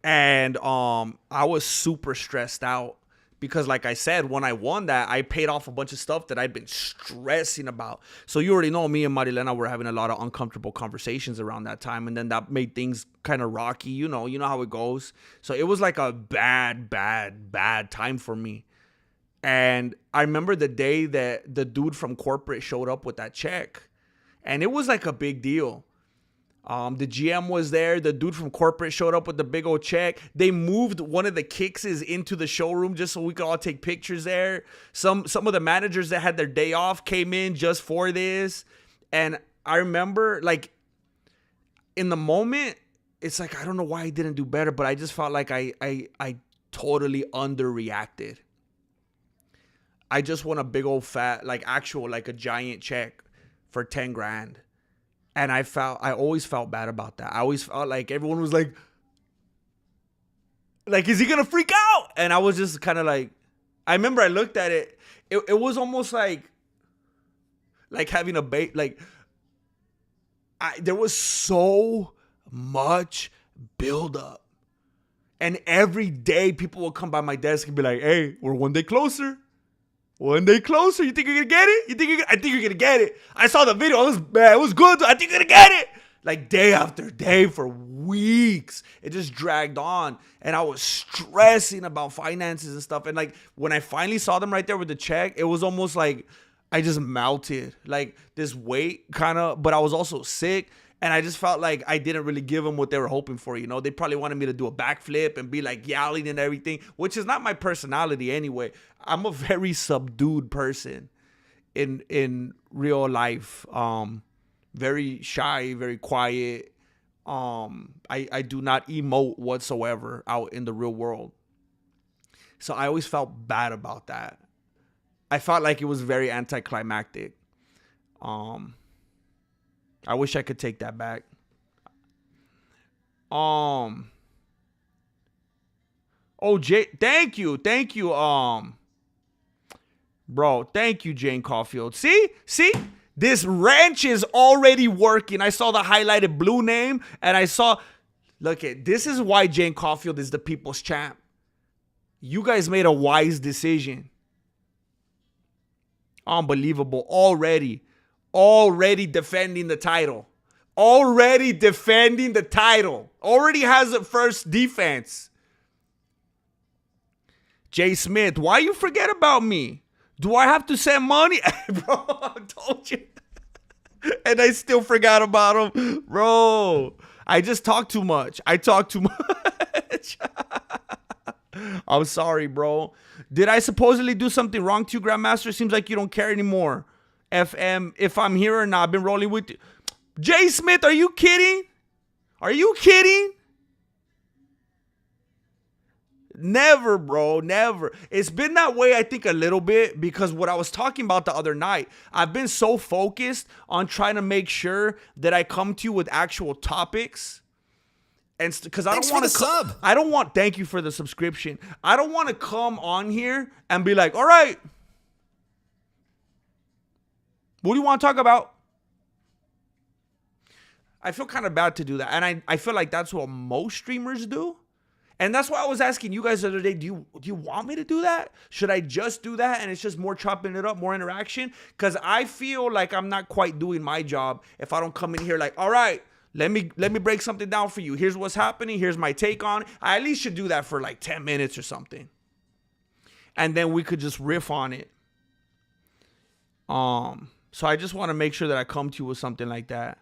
And I was super stressed out because, like I said, when I won that, I paid off a bunch of stuff that I'd been stressing about. So you already know me and Marilena were having a lot of uncomfortable conversations around that time, and then that made things kind of rocky. You know how it goes. So it was like a bad time for me. And I remember the day that the dude from corporate showed up with that check. And it was like a big deal. The GM was there. The dude from corporate showed up with the big old check. They moved one of the Kickses into the showroom just so we could all take pictures there. Some of the managers that had their day off came in just for this. And I remember, like, in the moment, it's like, I don't know why I didn't do better, but I just felt like I totally underreacted. I just won a big old fat, like a giant check for 10 grand. And I always felt bad about that. I always felt like everyone was like, is he going to freak out? And I was just kind of like, I remember I looked at it. It was almost like, like having a there was so much buildup. And every day people will come by my desk and be like, hey, we're one day closer. One day closer. You think you're going to get it? I think you're going to get it. I saw the video. It was good. I think you're going to get it. Like day after day for weeks. It just dragged on. And I was stressing about finances and stuff. And like when I finally saw them right there with the check, it was almost like I just melted. Like this weight kind of, but I was also sick. And I just felt like I didn't really give them what they were hoping for, you know? They probably wanted me to do a backflip and be like yelling and everything, which is not my personality anyway. I'm a very subdued person in real life. Very shy, very quiet. I do not emote whatsoever out in the real world. So I always felt bad about that. I felt like it was very anticlimactic. I wish I could take that back. Oh, Jay, thank you. Bro, thank you, Jane Caulfield. See, this ranch is already working. I saw the highlighted blue name, and I saw, this is why Jane Caulfield is the people's champ. You guys made a wise decision. Unbelievable. Already defending the title. Already has a first defense. Jay Smith, why you forget about me? Do I have to send money? Bro, I told you. And I still forgot about him. Bro, I just talk too much. I'm sorry, bro. Did I supposedly do something wrong to you, Grandmaster? Seems like you don't care anymore. FM, if I'm here or not, I've been rolling with you. Jay Smith, are you kidding? Never, bro, never. It's been that way, I think, a little bit because what I was talking about the other night, I've been so focused on trying to make sure that I come to you with actual topics. And because I don't want to sub. I don't want, thank you for the subscription. I don't want to come on here and be like, all right, what do you want to talk about? I feel kind of bad to do that. And I feel like that's what most streamers do. And that's why I was asking you guys the other day, do you want me to do that? Should I just do that and it's just more chopping it up, more interaction? Because I feel like I'm not quite doing my job if I don't come in here like, all right, let me break something down for you. Here's what's happening. Here's my take on it. I at least should do that for like 10 minutes or something. And then we could just riff on it. So I just want to make sure that I come to you with something like that.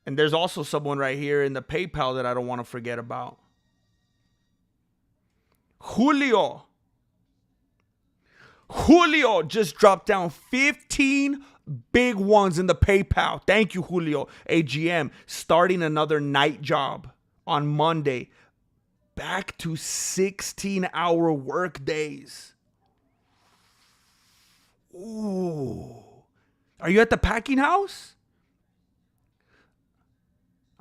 And there's also someone right here in the PayPal that I don't want to forget about. Julio just dropped down 15 big ones in the PayPal. Thank you, Julio. AGM starting another night job on Monday. Back to 16-hour work days. Ooh. Are you at the packing house?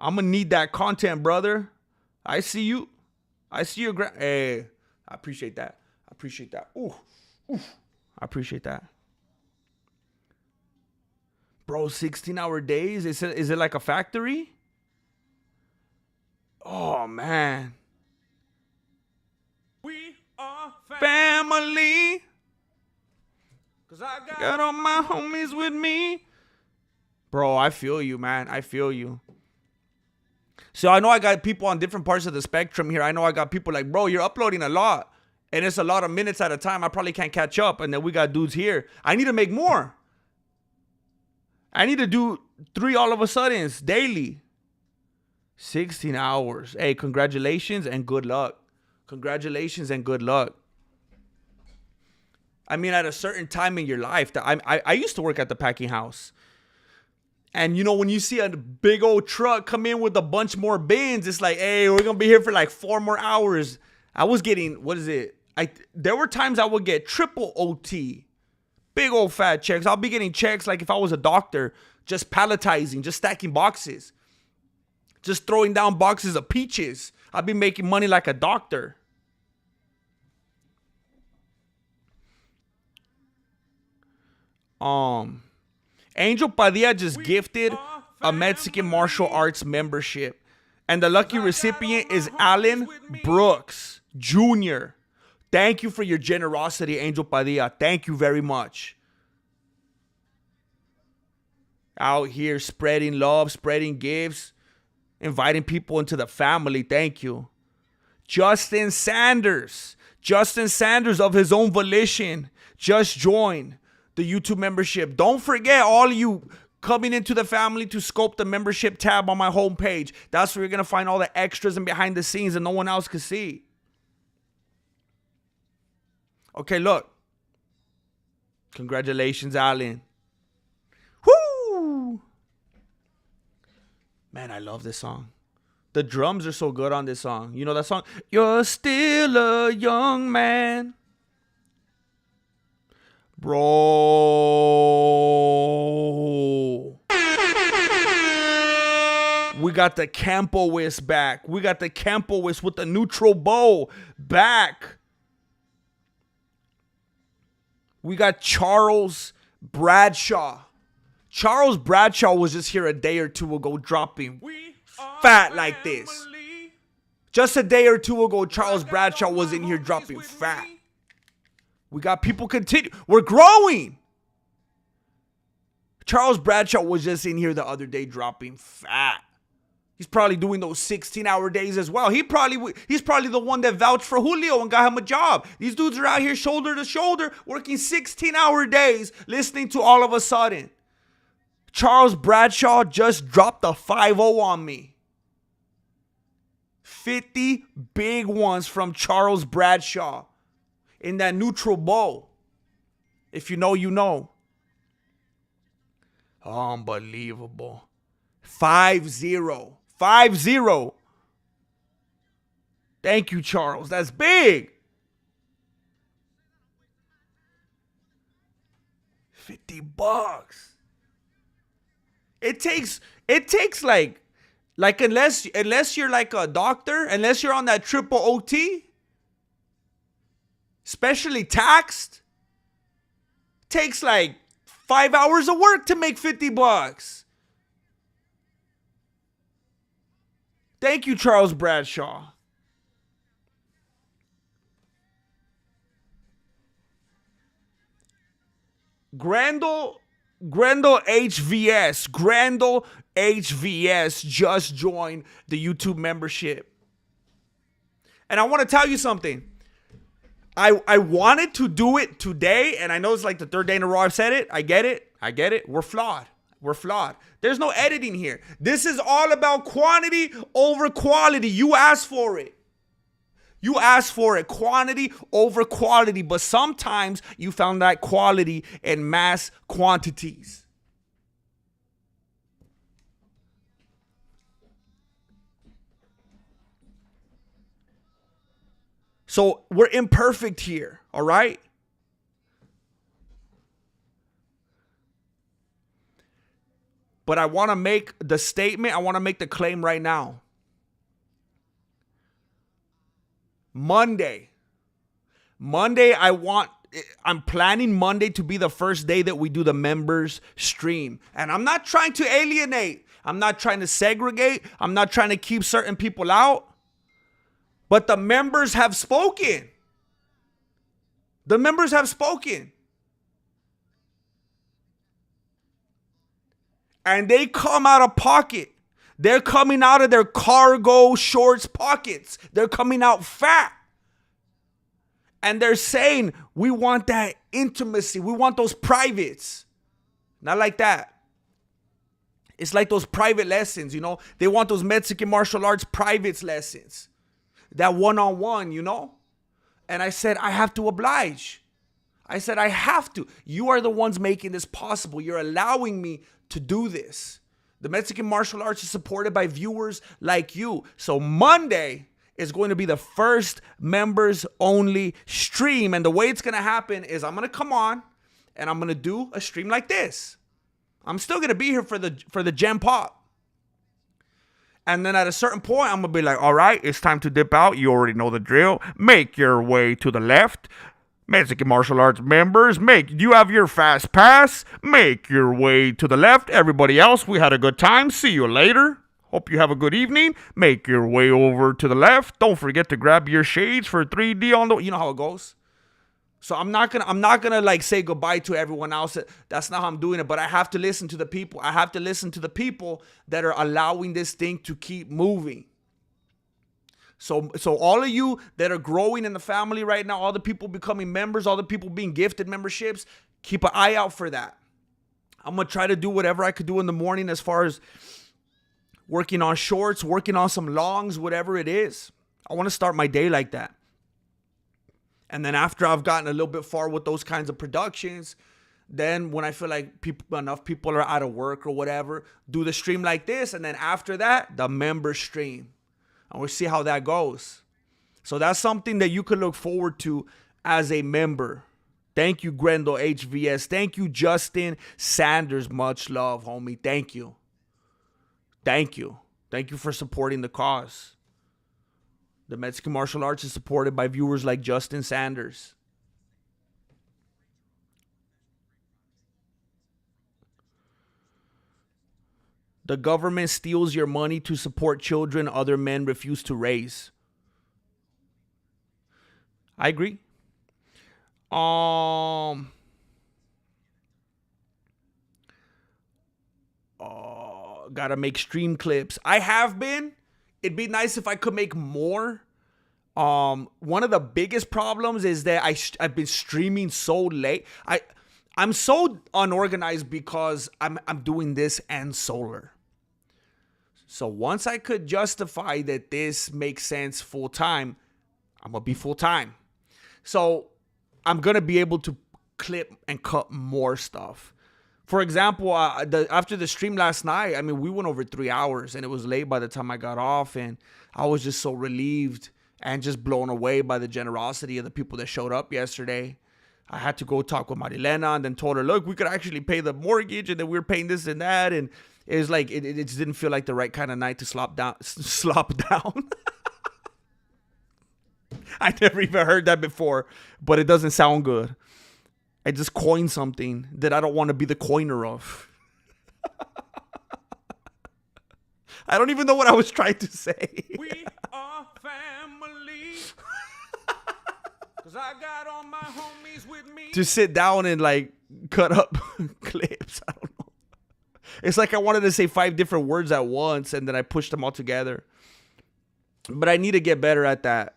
I'm going to need that content, brother. I see you. Hey, I appreciate that. Ooh. I appreciate that. Bro, 16-hour days? Is it like a factory? Oh, man. We are family. Because I got all my homies with me. Bro, I feel you, man. I feel you. So I know I got people on different parts of the spectrum here. I know I got people like, bro, you're uploading a lot. And it's a lot of minutes at a time. I probably can't catch up. And then we got dudes here. I need to make more. I need to do 3 all of a suddens daily. 16 hours. Hey, congratulations and good luck. I mean, at a certain time in your life, I used to work at the packing house. And, you know, when you see a big old truck come in with a bunch more bins, it's like, hey, we're going to be here for like 4 more hours. I was getting, there were times I would get triple OT. Big old fat checks. I'll be getting checks like if I was a doctor, just palletizing, just stacking boxes. Just throwing down boxes of peaches. I'll be making money like a doctor. Angel Padilla just gifted a Mexican martial arts membership. And the lucky recipient is Alan Brooks Jr. Thank you for your generosity, Angel Padilla. Thank you very much. Out here spreading love, spreading gifts, inviting people into the family. Thank you. Justin Sanders of his own volition just joined the YouTube membership. Don't forget, all you coming into the family, to scope the membership tab on my homepage. That's where you're going to find all the extras and behind the scenes that no one else can see. Okay, look. Congratulations, Alan. Woo! Man, I love this song. The drums are so good on this song. You know that song? You're still a young man. Bro. We got the Campowist back. We got the Campowist with the neutral bow back. We got Charles Bradshaw. Charles Bradshaw was just here a day or two ago dropping fat like this. Just a day or two ago, Charles Bradshaw was in here dropping fat. We got people continue. We're growing. Charles Bradshaw was just in here the other day dropping fat. He's probably doing those 16-hour days as well. He's probably the one that vouched for Julio and got him a job. These dudes are out here shoulder to shoulder working 16-hour days listening to All of a Sudden. Charles Bradshaw just dropped a 5-0 on me. 50 big ones from Charles Bradshaw in that neutral bow. If you know, you know. Unbelievable. 5-0. 5-0. Thank you, Charles. That's big. 50 bucks. It takes like unless you're like a doctor, unless you're on that triple OT, specially taxed, takes like 5 hours of work to make 50 bucks. Thank you, Charles Bradshaw. Grandel HVS just joined the YouTube membership. And I want to tell you something. I wanted to do it today, and I know it's like the third day in a row I've said it. I get it. We're flawed. There's no editing here. This is all about quantity over quality. You asked for it. Quantity over quality. But sometimes you found that quality in mass quantities. So we're imperfect here, all right? But I want to make the statement, I want to make the claim right now. Monday, I'm planning Monday to be the first day that we do the members stream. And I'm not trying to alienate. I'm not trying to segregate. I'm not trying to keep certain people out. But the members have spoken. And they come out of pocket. They're coming out of their cargo shorts pockets. They're coming out fat. And they're saying, we want that intimacy. We want those privates. Not like that. It's like those private lessons, you know. They want those Mexican martial arts privates lessons. That one-on-one, you know. And I said, I have to oblige. I said, I have to. You are the ones making this possible. You're allowing me to do this. The Mexican martial arts is supported by viewers like you. So Monday is going to be the first members only stream. And the way it's going to happen is I'm going to come on and I'm going to do a stream like this. I'm still going to be here for the Gem Pop. And then at a certain point, I'm going to be like, all right, it's time to dip out. You already know the drill. Make your way to the left. Mexican martial arts members, you have your fast pass. Make your way to the left. Everybody else, we had a good time. See you later. Hope you have a good evening. Make your way over to the left. Don't forget to grab your shades for 3D on the. You know how it goes. So I'm not gonna like say goodbye to everyone else. That's not how I'm doing it. But I have to listen to the people. I have to listen to the people that are allowing this thing to keep moving. So all of you that are growing in the family right now, all the people becoming members, all the people being gifted memberships, keep an eye out for that. I'm going to try to do whatever I could do in the morning as far as working on shorts, working on some longs, whatever it is. I want to start my day like that. And then after I've gotten a little bit far with those kinds of productions, then when I feel like enough people are out of work or whatever, do the stream like this. And then after that, the member stream. And we'll see how that goes. So that's something that you can look forward to as a member. Thank you, Grendel HVS. Thank you, Justin Sanders. Much love, homie. Thank you. Thank you. Thank you for supporting the cause. The Mexican martial arts is supported by viewers like Justin Sanders. The government steals your money to support children other men refuse to raise. I agree. Gotta make stream clips. I have been. It'd be nice if I could make more. One of the biggest problems is that I've been streaming so late. I'm so unorganized because I'm doing this and solar. So once I could justify that this makes sense full time, I'm going to be full time. So I'm going to be able to clip and cut more stuff. For example, after the stream last night, I mean, we went over 3 hours and it was late by the time I got off. And I was just so relieved and just blown away by the generosity of the people that showed up yesterday. I had to go talk with Marilena and then told her, look, we could actually pay the mortgage and then we were paying this and that. And it was like, it just didn't feel like the right kind of night to slop down. I never even heard that before, but it doesn't sound good. I just coined something that I don't want to be the coiner of. I don't even know what I was trying to say. We are family. 'Cause I got all my homies with me. To sit down and like cut up clips. I don't know. It's like I wanted to say 5 different words at once and then I pushed them all together. But I need to get better at that.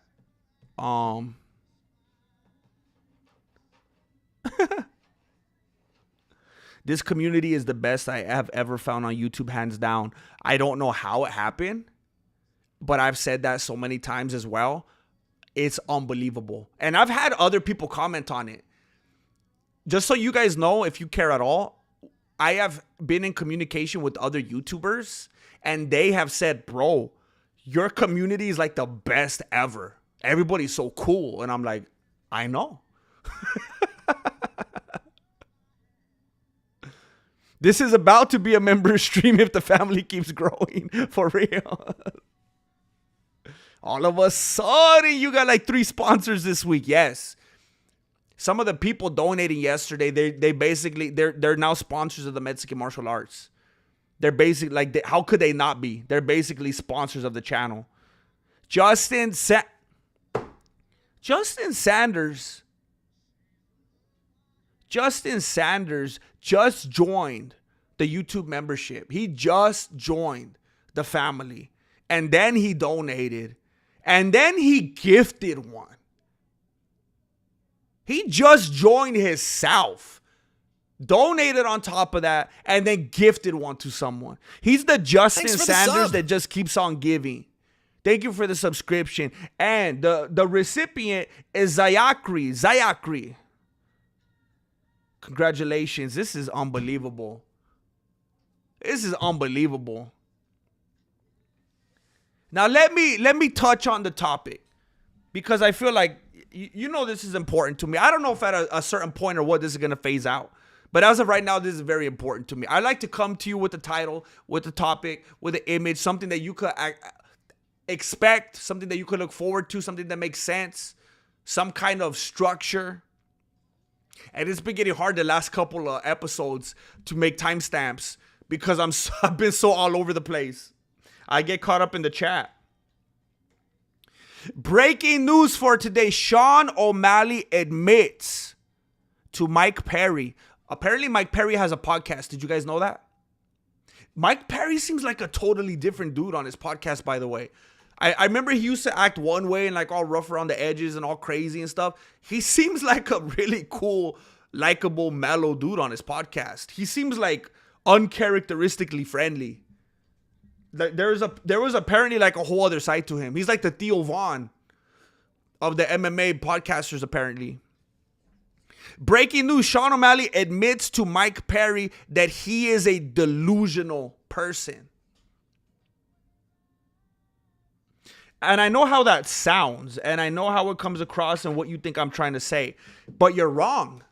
This community is the best I have ever found on YouTube, hands down. I don't know how it happened, but I've said that so many times as well. It's unbelievable. And I've had other people comment on it. Just so you guys know, if you care at all, I have been in communication with other YouTubers and they have said, bro, your community is like the best ever. Everybody's so cool. And I'm like, I know. This is about to be a member stream if the family keeps growing. For real. All of a sudden, you got like 3 sponsors this week. Yes. Some of the people donating yesterday, they're now sponsors of the Mexican martial arts. They're basically like, how could they not be? They're basically sponsors of the channel. Justin Sanders just joined the YouTube membership. He just joined the family. And then he donated. And then he gifted one. He just joined himself. Donated on top of that. And then gifted one to someone. He's the Justin Sanders that just keeps on giving. Thank you for the subscription. And the recipient is Zayakri. Congratulations. This is unbelievable. This is unbelievable. Now let me touch on the topic because I feel like you know this is important to me. I don't know if at a certain point or what this is going to phase out. But as of right now, this is very important to me. I like to come to you with the title, with the topic, with the image, something that you could expect, something that you could look forward to, something that makes sense, some kind of structure. And it's been getting hard the last couple of episodes to make timestamps because I've been so all over the place. I get caught up in the chat. Breaking news for today. Sean O'Malley admits to Mike Perry. Apparently Mike Perry has a podcast. Did you guys know that? Mike Perry seems like a totally different dude on his podcast, by the way. I remember he used to act one way and like all rough around the edges and all crazy and stuff. He seems like a really cool, likable, mellow dude on his podcast. He seems like uncharacteristically friendly. There was apparently like a whole other side to him. He's like the Theo Vaughn of the MMA podcasters, apparently. Breaking news, Sean O'Malley admits to Mike Perry that he is a delusional person. And I know how that sounds, and I know how it comes across and what you think I'm trying to say, but you're wrong.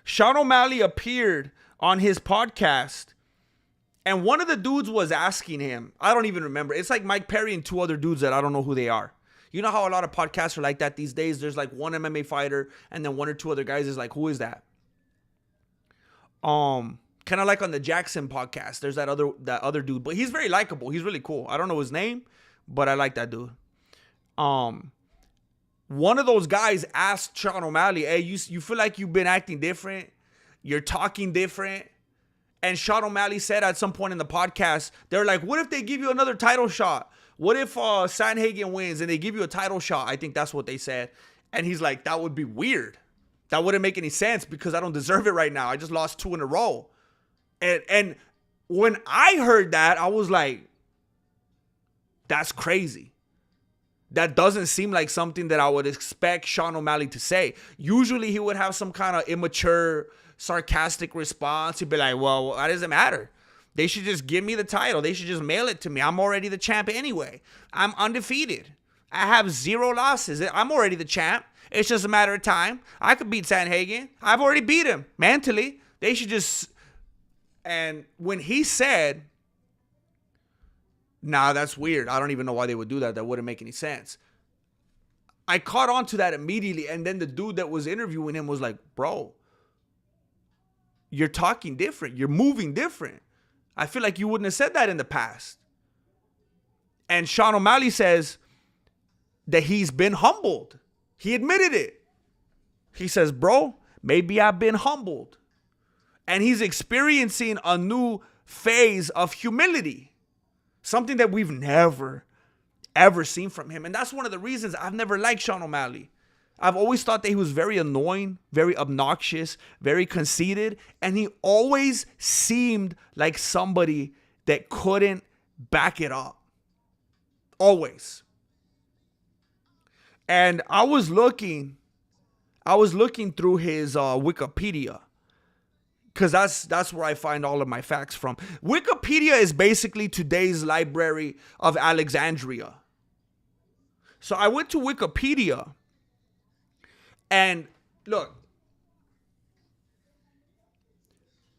Sean O'Malley appeared on his podcast, and one of the dudes was asking him, I don't even remember. It's like Mike Perry and two other dudes that I don't know who they are. You know how a lot of podcasts are like that these days? There's like one MMA fighter and then one or two other guys is like, who is that? Kind of like on the Jackson podcast. There's that other dude, but he's very likable. He's really cool. I don't know his name, but I like that dude. One of those guys asked Sean O'Malley, hey, you feel like you've been acting different? You're talking different? And Sean O'Malley said at some point in the podcast, they're like, what if they give you another title shot? What if Sanhagen wins and they give you a title shot? I think that's what they said. And he's like, that would be weird. That wouldn't make any sense because I don't deserve it right now. I just lost 2 in a row. And when I heard that, I was like, that's crazy. That doesn't seem like something that I would expect Sean O'Malley to say. Usually he would have some kind of immature, sarcastic response. He'd be like, well, that doesn't matter. They should just give me the title. They should just mail it to me. I'm already the champ anyway. I'm undefeated. I have 0 losses. I'm already the champ. It's just a matter of time. I could beat Sanhagen. I've already beat him mentally. They should just... And when he said, nah, that's weird. I don't even know why they would do that. That wouldn't make any sense. I caught on to that immediately. And then the dude that was interviewing him was like, bro, you're talking different. You're moving different. I feel like you wouldn't have said that in the past. And Sean O'Malley says that he's been humbled. He admitted it. He says, bro, maybe I've been humbled. And he's experiencing a new phase of humility. Something that we've never, ever seen from him. And that's one of the reasons I've never liked Sean O'Malley. I've always thought that he was very annoying, very obnoxious, very conceited. And he always seemed like somebody that couldn't back it up. Always. And I was looking through his Wikipedia. Because that's where I find all of my facts from. Wikipedia is basically today's Library of Alexandria. So I went to Wikipedia. And look,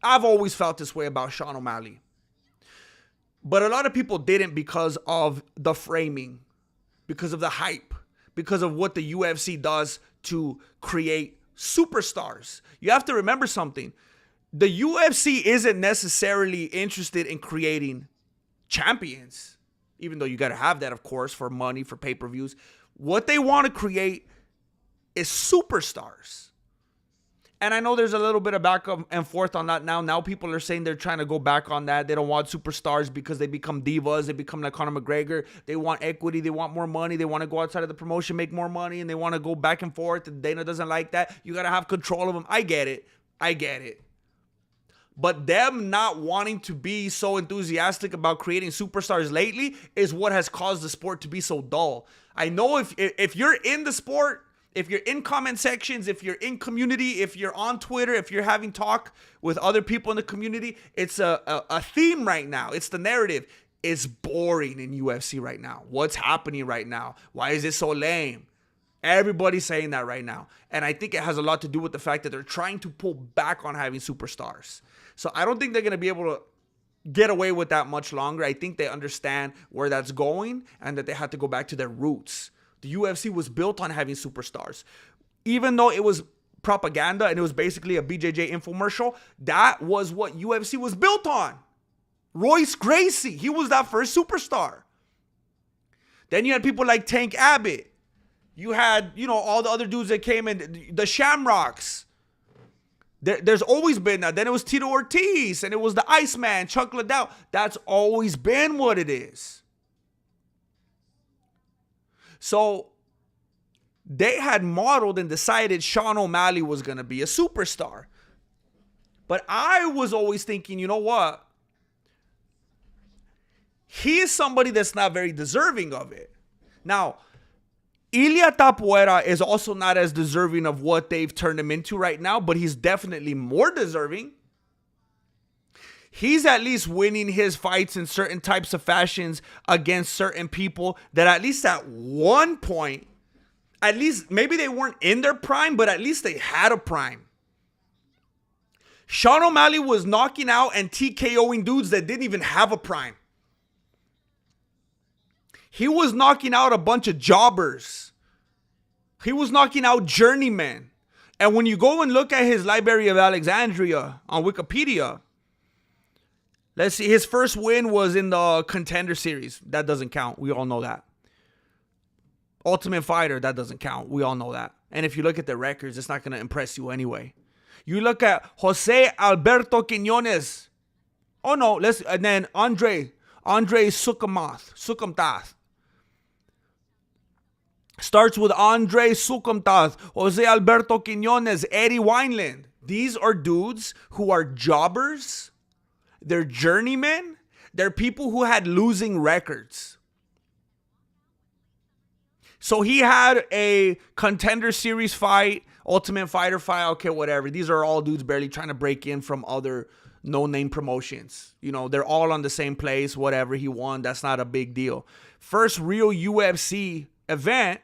I've always felt this way about Sean O'Malley. But a lot of people didn't because of the framing, because of the hype, because of what the UFC does to create superstars. You have to remember something. The UFC isn't necessarily interested in creating champions, even though you got to have that, of course, for money, for pay-per-views. What they want to create is superstars. And I know there's a little bit of back and forth on that now. Now people are saying they're trying to go back on that. They don't want superstars because they become divas. They become like Conor McGregor. They want equity. They want more money. They want to go outside of the promotion, make more money, and they want to go back and forth. And Dana doesn't like that. You got to have control of them. I get it. But them not wanting to be so enthusiastic about creating superstars lately is what has caused the sport to be so dull. I know if you're in the sport, if you're in comment sections, if you're in community, if you're on Twitter, if you're having talk with other people in the community, it's a theme right now. It's the narrative. It's boring in UFC right now. What's happening right now? Why is it so lame? Everybody's saying that right now. And I think it has a lot to do with the fact that they're trying to pull back on having superstars. So I don't think they're going to be able to get away with that much longer. I think they understand where that's going and that they have to go back to their roots. The UFC was built on having superstars. even though it was propaganda and it was basically a BJJ infomercial, that was what UFC was built on. Royce Gracie, he was that first superstar. Then you had people like Tank Abbott. You had, all the other dudes that came in, the Shamrocks. There's always been that. Then it was Tito Ortiz, and it was the Iceman, Chuck Liddell. That's always been what it is. So they had modeled and decided Sean O'Malley was going to be a superstar. But I was always thinking, you know what? He is somebody that's not very deserving of it. Now, Ilia Tapuera is also not as deserving of what they've turned him into right now, but he's definitely more deserving. He's at least winning his fights in certain types of fashions against certain people that at least at one point, at least maybe they weren't in their prime, but at least they had a prime. Sean O'Malley was knocking out and TKOing dudes that didn't even have a prime. He was knocking out a bunch of jobbers. He was knocking out journeymen. And when you go and look at his Library of Alexandria on Wikipedia, let's see, his first win was in the Contender Series. That doesn't count. We all know that. Ultimate Fighter, that doesn't count. We all know that. And if you look at the records, it's not going to impress you anyway. You look at Jose Alberto Quiñones. Oh no, and then Andre Sukumtath. Starts with Andre Sukumtath, Jose Alberto Quiñones, Eddie Wineland. These are dudes who are jobbers. They're journeymen. They're people who had losing records. So he had a Contender Series fight, Ultimate Fighter fight, okay, whatever. These are all dudes barely trying to break in from other no-name promotions. They're all on the same place, whatever. He won. That's not a big deal. First real UFC event,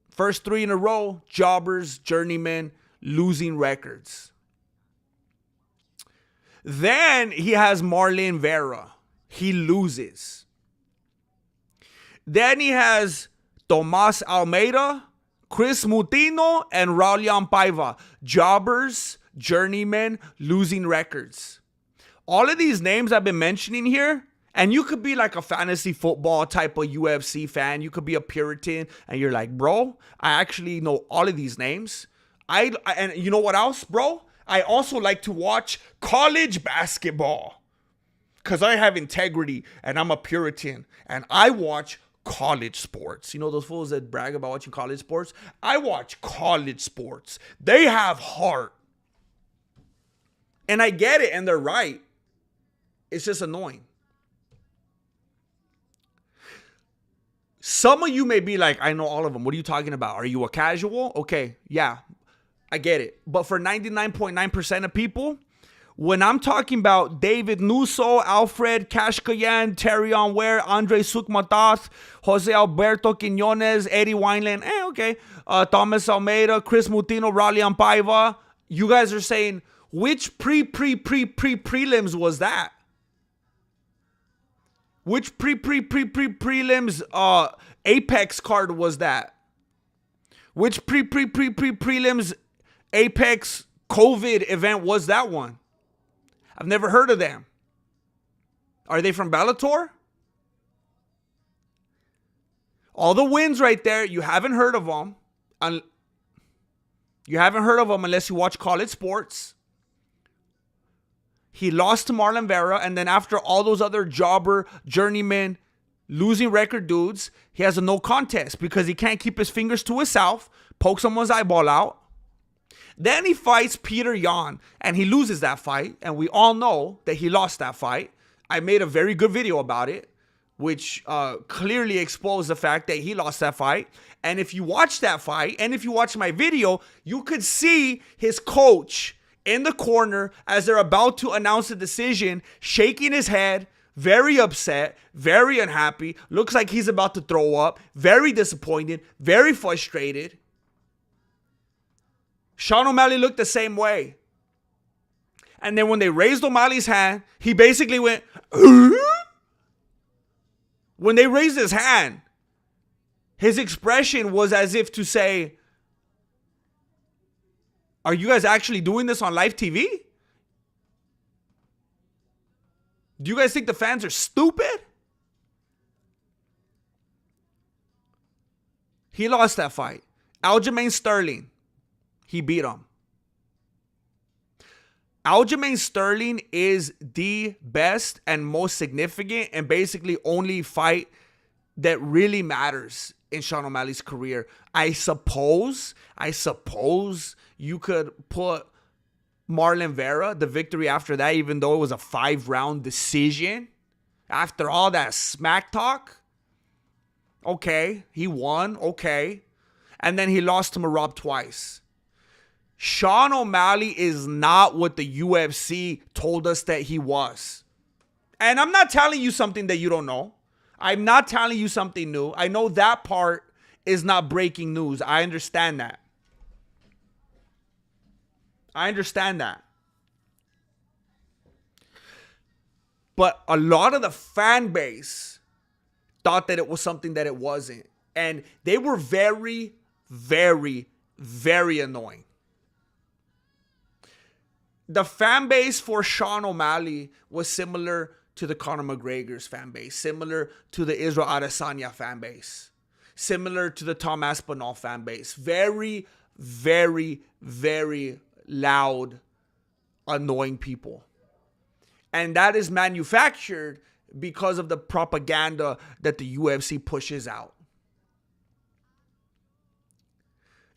first 3 in a row, jobbers, journeymen, losing records. Then he has Marlon Vera. He loses. Then he has Tomas Almeida, Chris Mutino, and Raulian Paiva. Jobbers, journeymen, losing records. All of these names I've been mentioning here, and you could be like a fantasy football type of UFC fan. You could be a Puritan, and you're like, bro, I actually know all of these names. And you know what else, bro? I also like to watch college basketball because I have integrity, and I'm a Puritan, and I watch college sports. You know those fools that brag about watching college sports? I watch college sports. They have heart. And I get it, and they're right. It's just annoying. Some of you may be like, I know all of them. What are you talking about? Are you a casual? Okay, yeah, I get it. But for 99.9% of people, when I'm talking about David Nusso, Alfred Kashkayan, Terrion Ware, Andre Sukmatath, Jose Alberto Quiñones, Eddie Wineland, okay, Thomas Almeida, Chris Mutino, Raulian Paiva, you guys are saying, which prelims was that? Which prelims Apex card was that? Which prelims Apex COVID event was that one? I've never heard of them. Are they from Bellator? All the wins right there, you haven't heard of them. You haven't heard of them unless you watch college sports. He lost to Marlon Vera, and then after all those other jobber, journeyman, losing record dudes, he has a no contest because he can't keep his fingers to himself, poke someone's eyeball out. Then he fights Peter Yan, and he loses that fight, and we all know that he lost that fight. I made a very good video about it, which clearly exposed the fact that he lost that fight. And if you watch that fight, and if you watch my video, you could see his coach in the corner as they're about to announce the decision, shaking his head, very upset, very unhappy, looks like he's about to throw up, very disappointed, very frustrated. Sean O'Malley looked the same way. And then when they raised O'Malley's hand, he basically went, when they raised his hand, his expression was as if to say, Are you guys actually doing this on live TV? Do you guys think the fans are stupid? He lost that fight. Aljamain Sterling, he beat him. Aljamain Sterling is the best and most significant and basically only fight that really matters in Sean O'Malley's career. I suppose you could put Marlon Vera, the victory after that, even though it was a 5-round decision. After all that smack talk, okay, he won, okay. And then he lost to Merab twice. Sean O'Malley is not what the UFC told us that he was. And I'm not telling you something that you don't know. I'm not telling you something new. I know that part is not breaking news. I understand that. But a lot of the fan base thought that it was something that it wasn't. And they were very, very, very annoying. The fan base for Sean O'Malley was similar to the Conor McGregor's fan base, similar to the Israel Adesanya fan base, similar to the Tom Aspinall fan base. Very, very, very loud, annoying people. And that is manufactured because of the propaganda that the UFC pushes out.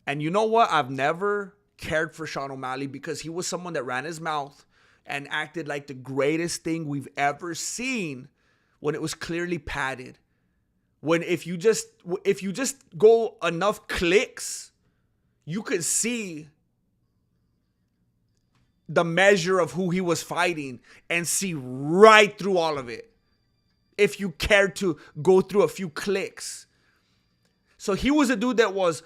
And you know what? I've never cared for Sean O'Malley because he was someone that ran his mouth and acted like the greatest thing we've ever seen when it was clearly padded. When if you just go enough clicks, you could see the measure of who he was fighting and see right through all of it. If you cared to go through a few clicks. So he was a dude that was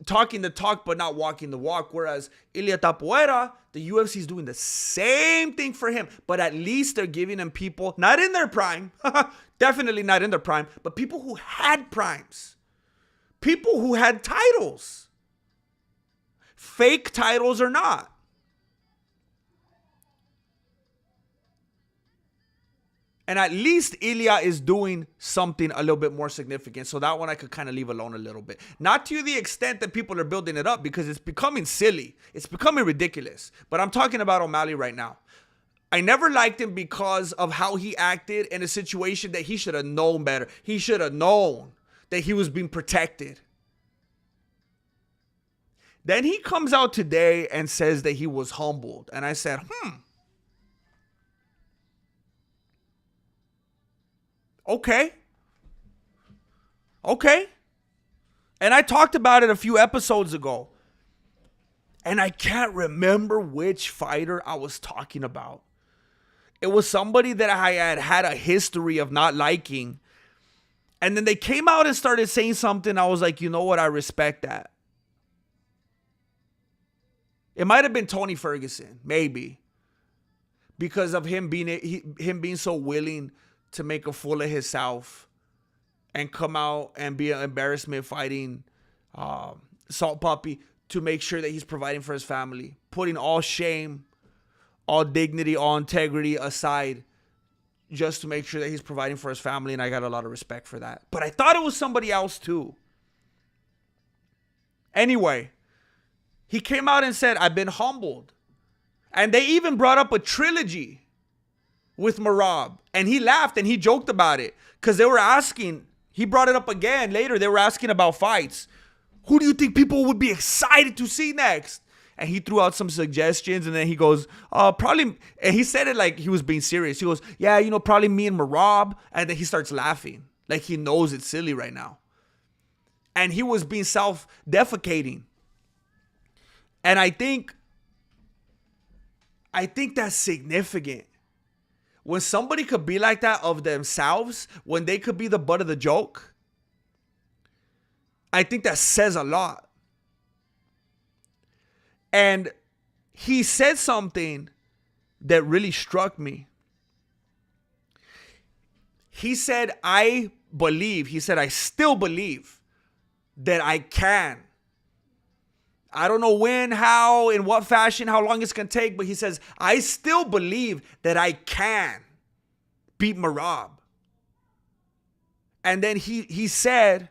talking the talk, but not walking the walk. Whereas Ilia Tapuera, the UFC is doing the same thing for him. But at least they're giving him people, not in their prime, definitely not in their prime, but people who had primes. People who had titles. Fake titles or not. And at least Ilya is doing something a little bit more significant. So that one I could kind of leave alone a little bit. Not to the extent that people are building it up because it's becoming silly. It's becoming ridiculous. But I'm talking about O'Malley right now. I never liked him because of how he acted in a situation that he should have known better. He should have known that he was being protected. Then he comes out today and says that he was humbled. And I said, Okay. And I talked about it a few episodes ago. And I can't remember which fighter I was talking about. It was somebody that I had a history of not liking. And then they came out and started saying something. I was like, you know what? I respect that. It might have been Tony Ferguson, maybe. Because of him being so willing to make a fool of himself and come out and be an embarrassment fighting Salt Puppy to make sure that he's providing for his family. Putting all shame, all dignity, all integrity aside just to make sure that he's providing for his family, and I got a lot of respect for that. But I thought it was somebody else too. Anyway, he came out and said, I've been humbled. And they even brought up a trilogy with Merab. And he laughed and he joked about it. Because they were asking, he brought it up again later. They were asking about fights. Who do you think people would be excited to see next? And he threw out some suggestions. And then he goes, probably. And he said it like he was being serious. He goes, yeah, probably me and Merab. And then he starts laughing. Like he knows it's silly right now. And he was being self-defecating. And I think that's significant. When somebody could be like that of themselves, when they could be the butt of the joke, I think that says a lot. And he said something that really struck me. He said, I still believe that I can I don't know when, how, in what fashion, how long it's going to take, but he says, I still believe that I can beat Merab. And then he said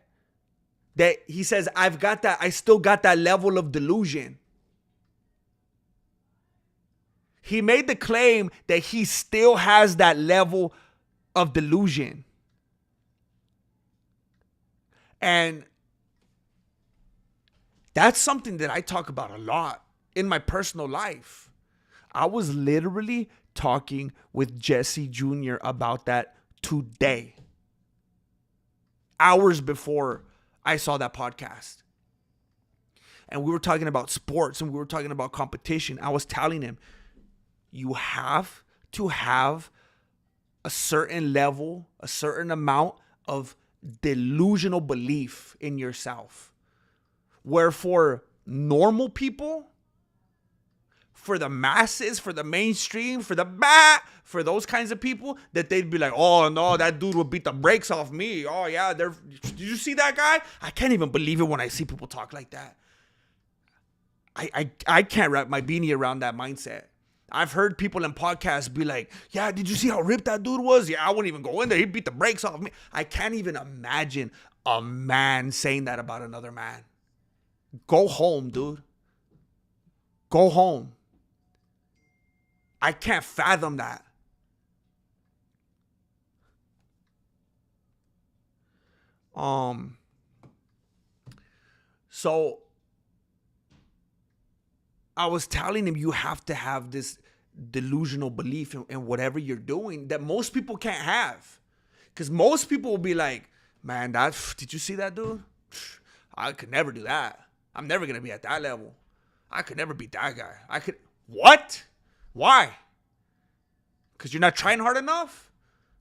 that, he says, I still got that level of delusion. He made the claim that he still has that level of delusion. And that's something that I talk about a lot in my personal life. I was literally talking with Jesse Jr. about that today, hours before I saw that podcast. And we were talking about sports and we were talking about competition. I was telling him, you have to have a certain level, a certain amount of delusional belief in yourself. Where for normal people, for the masses, for the mainstream, for those kinds of people, that they'd be like, oh no, that dude would beat the brakes off me. Oh yeah, did you see that guy? I can't even believe it when I see people talk like that. I can't wrap my beanie around that mindset. I've heard people in podcasts be like, yeah, did you see how ripped that dude was? Yeah, I wouldn't even go in there. He beat the brakes off me. I can't even imagine a man saying that about another man. Go home, dude. Go home. I can't fathom that. So I was telling him, you have to have this delusional belief in whatever you're doing that most people can't have. Because most people will be like, man, did you see that dude? I could never do that. I'm never going to be at that level. I could never beat that guy. What? Why? Because you're not trying hard enough?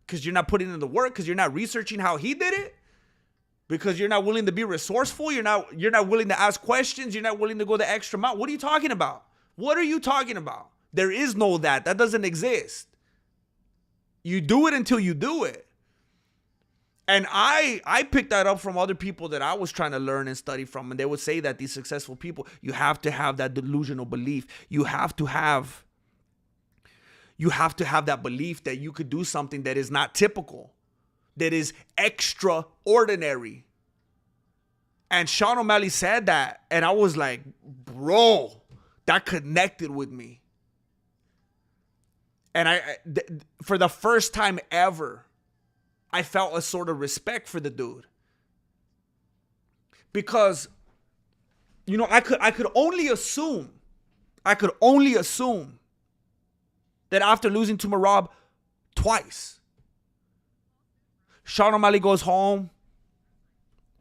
Because you're not putting in the work? Because you're not researching how he did it? Because you're not willing to be resourceful? You're not willing to ask questions? You're not willing to go the extra mile? What are you talking about? What are you talking about? There is no that. That doesn't exist. You do it until you do it. And I picked that up from other people that I was trying to learn and study from. And they would say that these successful people, you have to have that delusional belief. You have to have that belief that you could do something that is not typical, that is extraordinary. And Sean O'Malley said that. And I was like, bro, that connected with me. And for the first time ever, I felt a sort of respect for the dude. Because, I could only assume that after losing to Merab twice, Sean O'Malley goes home.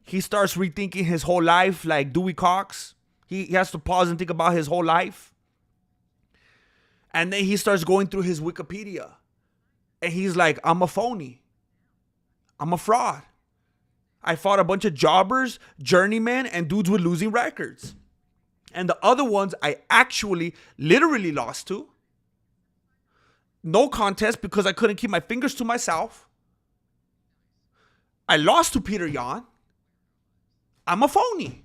He starts rethinking his whole life like Dewey Cox. He has to pause and think about his whole life. And then he starts going through his Wikipedia. And he's like, I'm a phony. I'm a fraud. I fought a bunch of jobbers, journeymen, and dudes with losing records. And the other ones I actually literally lost to. No contest because I couldn't keep my fingers to myself. I lost to Peter Yan. I'm a phony.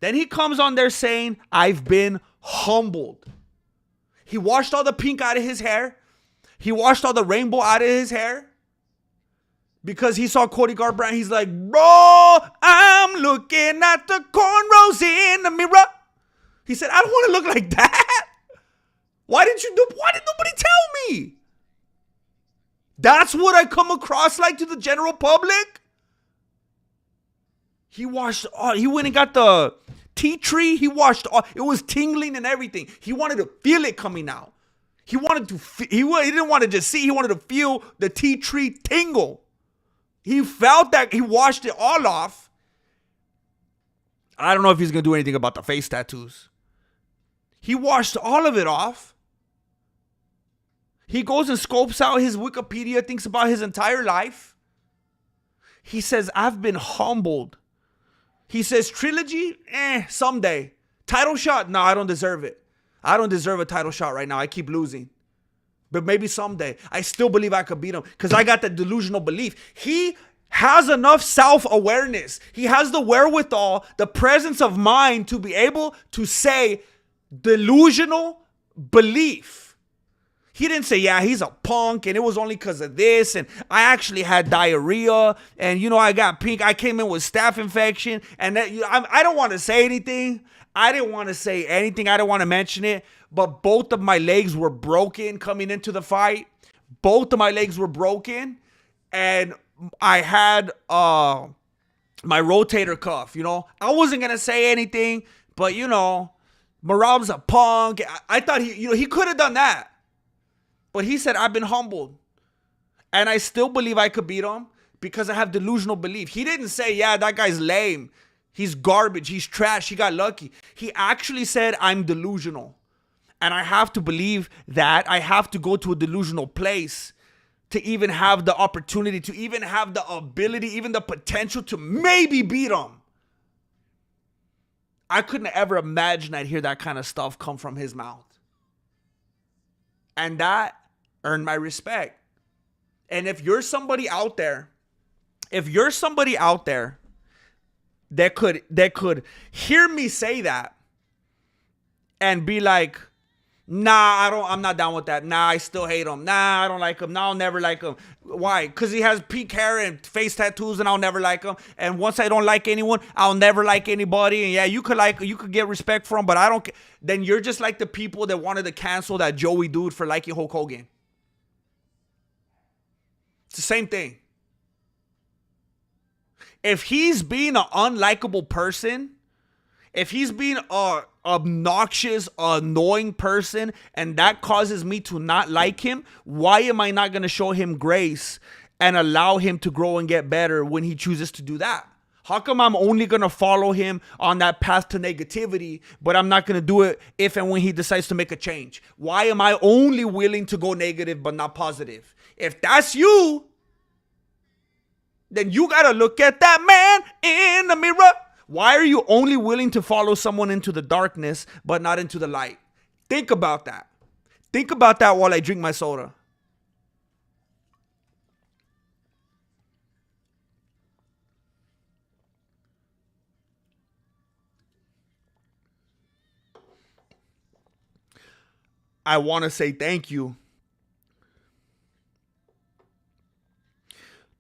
Then he comes on there saying, I've been humbled. He washed all the pink out of his hair. He washed all the rainbow out of his hair. Because he saw Cody Garbrandt. He's like, bro, I'm looking at the cornrows in the mirror. He said, I don't want to look like that. Why did nobody tell me? That's what I come across like to the general public. He went and got the tea tree. He washed all, it was tingling and everything. He wanted to feel it coming out. He didn't want to just see, he wanted to feel the tea tree tingle. He felt that. He washed it all off. I don't know if he's going to do anything about the face tattoos. He washed all of it off. He goes and scopes out his Wikipedia, thinks about his entire life. He says, I've been humbled. He says, trilogy? Someday. Title shot? No, I don't deserve it. I don't deserve a title shot right now. I keep losing. But maybe someday. I still believe I could beat him because I got that delusional belief. He has enough self-awareness. He has the wherewithal, the presence of mind to be able to say delusional belief. He didn't say, yeah, he's a punk and it was only because of this. And I actually had diarrhea and, I got pink. I came in with staph infection. And that, I don't want to say anything. I didn't want to say anything. I don't want to mention it. But both of my legs were broken coming into the fight. Both of my legs were broken. And I had my rotator cuff, I wasn't going to say anything, but, Marab's a punk. I thought he could have done that. But he said, I've been humbled. And I still believe I could beat him because I have delusional belief. He didn't say, yeah, that guy's lame. He's garbage. He's trash. He got lucky. He actually said, I'm delusional. And I have to believe that. I have to go to a delusional place to even have the opportunity, to even have the ability, even the potential to maybe beat him. I couldn't ever imagine I'd hear that kind of stuff come from his mouth. And that earned my respect. And if you're somebody out there that could hear me say that and be like, nah, I'm not down with that. Nah, I still hate him. Nah, I don't like him. Nah, I'll never like him. Why? Because he has pink hair and face tattoos and I'll never like him. And once I don't like anyone, I'll never like anybody. And yeah, you could get respect from him, but I don't. Then you're just like the people that wanted to cancel that Joey dude for liking Hulk Hogan. It's the same thing. If he's being an unlikable person, if he's being a obnoxious, annoying person, and that causes me to not like him, why am I not going to show him grace and allow him to grow and get better when he chooses to do that? How come I'm only going to follow him on that path to negativity, but I'm not going to do it if and when he decides to make a change? Why am I only willing to go negative but not positive? If that's you, then you got to look at that man in the mirror. Why are you only willing to follow someone into the darkness but not into the light? Think about that. Think about that while I drink my soda. I want to say thank you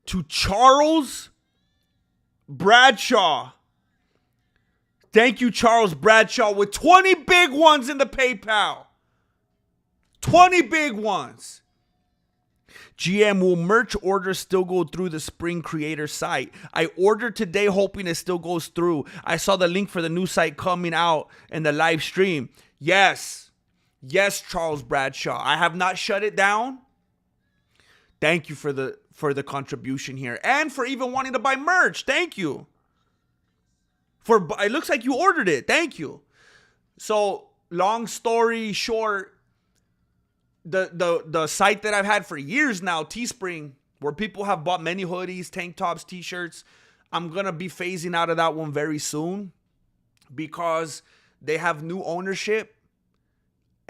to Charles Bradshaw. Thank you, Charles Bradshaw, with 20 big ones in the PayPal. 20 big ones. GM, will merch orders still go through the Spring Creator site? I ordered today hoping it still goes through. I saw the link for the new site coming out in the live stream. Yes. Yes, Charles Bradshaw. I have not shut it down. Thank you for the contribution here. And for even wanting to buy merch. Thank you. It looks like you ordered it. Thank you. So, long story short, the site that I've had for years now, Teespring, where people have bought many hoodies, tank tops, t-shirts, I'm going to be phasing out of that one very soon because they have new ownership.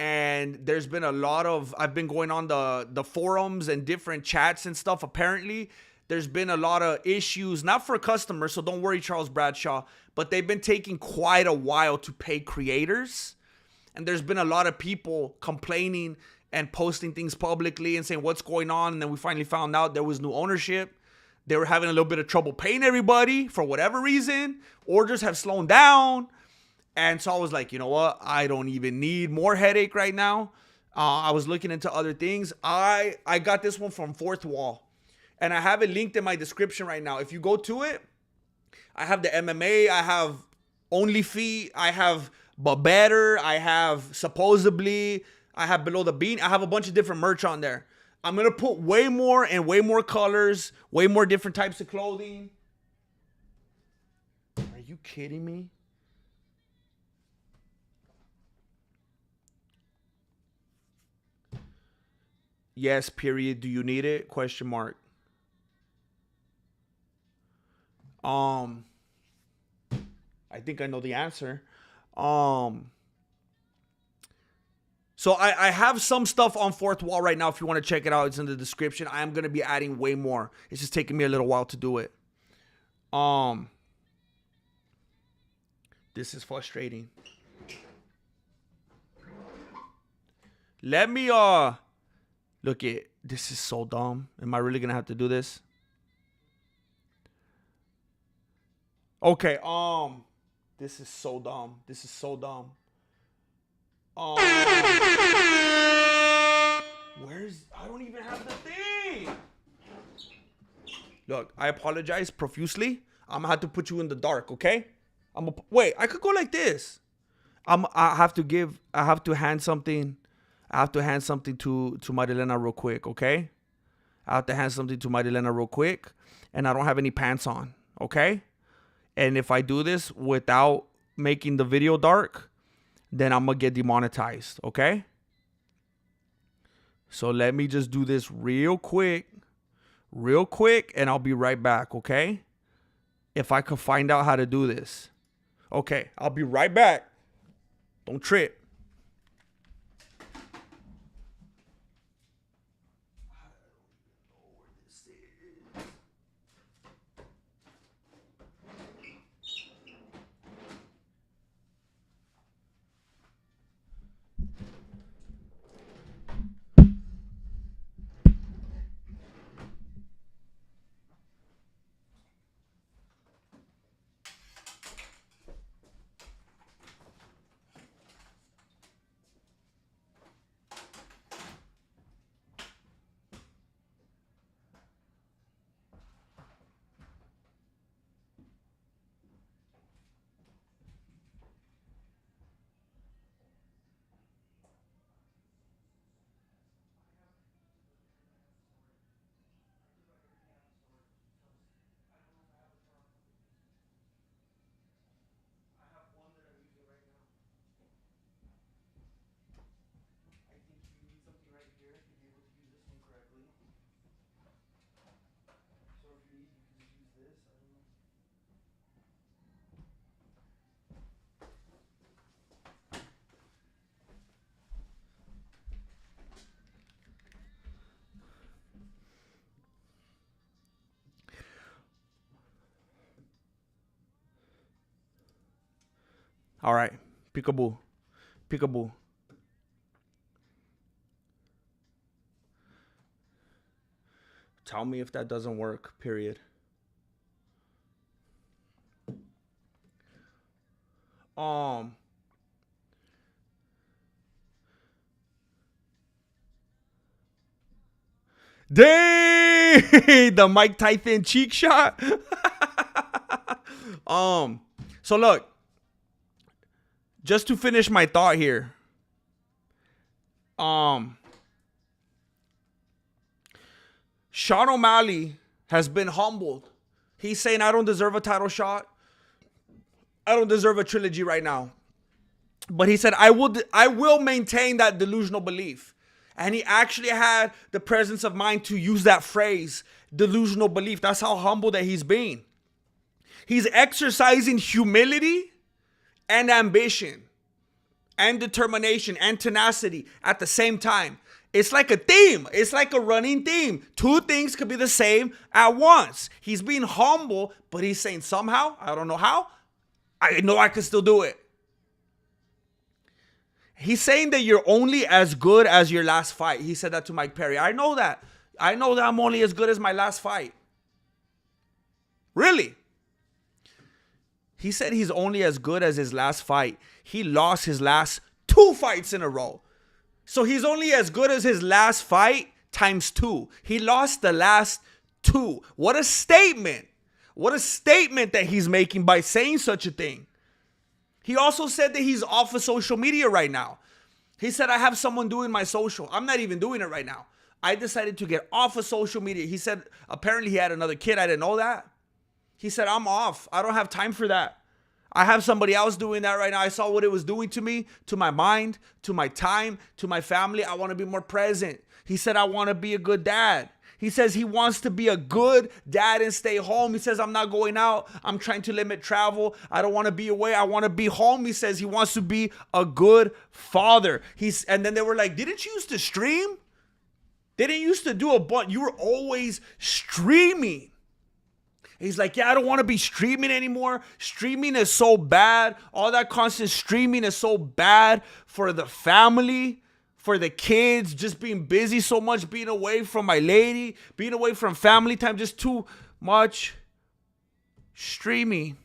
And there's been I've been going on the forums and different chats and stuff. Apparently, there's been a lot of issues, not for customers, so don't worry, Charles Bradshaw, but they've been taking quite a while to pay creators. And there's been a lot of people complaining and posting things publicly and saying what's going on. And then we finally found out there was new ownership. They were having a little bit of trouble paying everybody for whatever reason. Orders have slowed down. And so I was like, you know what? I don't even need more headache right now. I was looking into other things. I got this one from Fourth Wall. And I have it linked in my description right now. If you go to it, I have the MMA, I have OnlyFeet, I have But Better, I have Supposedly, I have Below the Bean. I have a bunch of different merch on there. I'm going to put way more and way more colors, way more different types of clothing. Are you kidding me? Yes, period. Do you need it? Question mark. I think I know the answer. So I have some stuff on Fourth Wall right now. If you want to check it out, it's in the description. I am going to be adding way more. It's just taking me a little while to do it. This is frustrating. Let me look at this is so dumb. Am I really going to have to do this? Okay, this is so dumb. This is so dumb. Where's I don't even have the thing. Look, I apologize profusely. I'm gonna have to put you in the dark, okay? Wait, I could go like this. I have to hand something. I have to hand something to Marilena real quick, okay? I have to hand something to Marilena real quick, and I don't have any pants on, okay? And if I do this without making the video dark, then I'm gonna get demonetized, okay? So let me just do this real quick, and I'll be right back, okay? If I could find out how to do this. Okay, I'll be right back. Don't trip. All right, peekaboo, peekaboo. Tell me if that doesn't work, period. Dang, the Mike Tyson cheek shot. So look, just to finish my thought here. Sean O'Malley has been humbled. He's saying, I don't deserve a title shot. I don't deserve a trilogy right now. But he said, I will maintain that delusional belief. And he actually had the presence of mind to use that phrase, delusional belief. That's how humble that he's being. He's exercising humility and ambition and determination and tenacity at the same time. It's like a theme. It's like a running theme. Two things could be the same at once. He's being humble, but he's saying somehow, I don't know how, I know I can still do it. He's saying that you're only as good as your last fight. He said that to Mike Perry. I know that. I know that I'm only as good as my last fight. Really? He said he's only as good as his last fight. He lost his last 2 fights in a row. So he's only as good as his last fight times 2. He lost the last 2. What a statement. What a statement that he's making by saying such a thing. He also said that he's off of social media right now. He said, I have someone doing my social. I'm not even doing it right now. I decided to get off of social media. He said, apparently he had another kid. I didn't know that. He said, I'm off. I don't have time for that. I have somebody else doing that right now. I saw what it was doing to me, to my mind, to my time, to my family. I want to be more present. He said, I want to be a good dad. He says he wants to be a good dad and stay home. He says, I'm not going out. I'm trying to limit travel. I don't want to be away. I want to be home. He says he wants to be a good father. And then they were like, didn't you used to stream? They didn't used to do a bunch. You were always streaming. He's like, yeah, I don't want to be streaming anymore. Streaming is so bad. All that constant streaming is so bad for the family, for the kids, just being busy so much, being away from my lady, being away from family time, just too much streaming.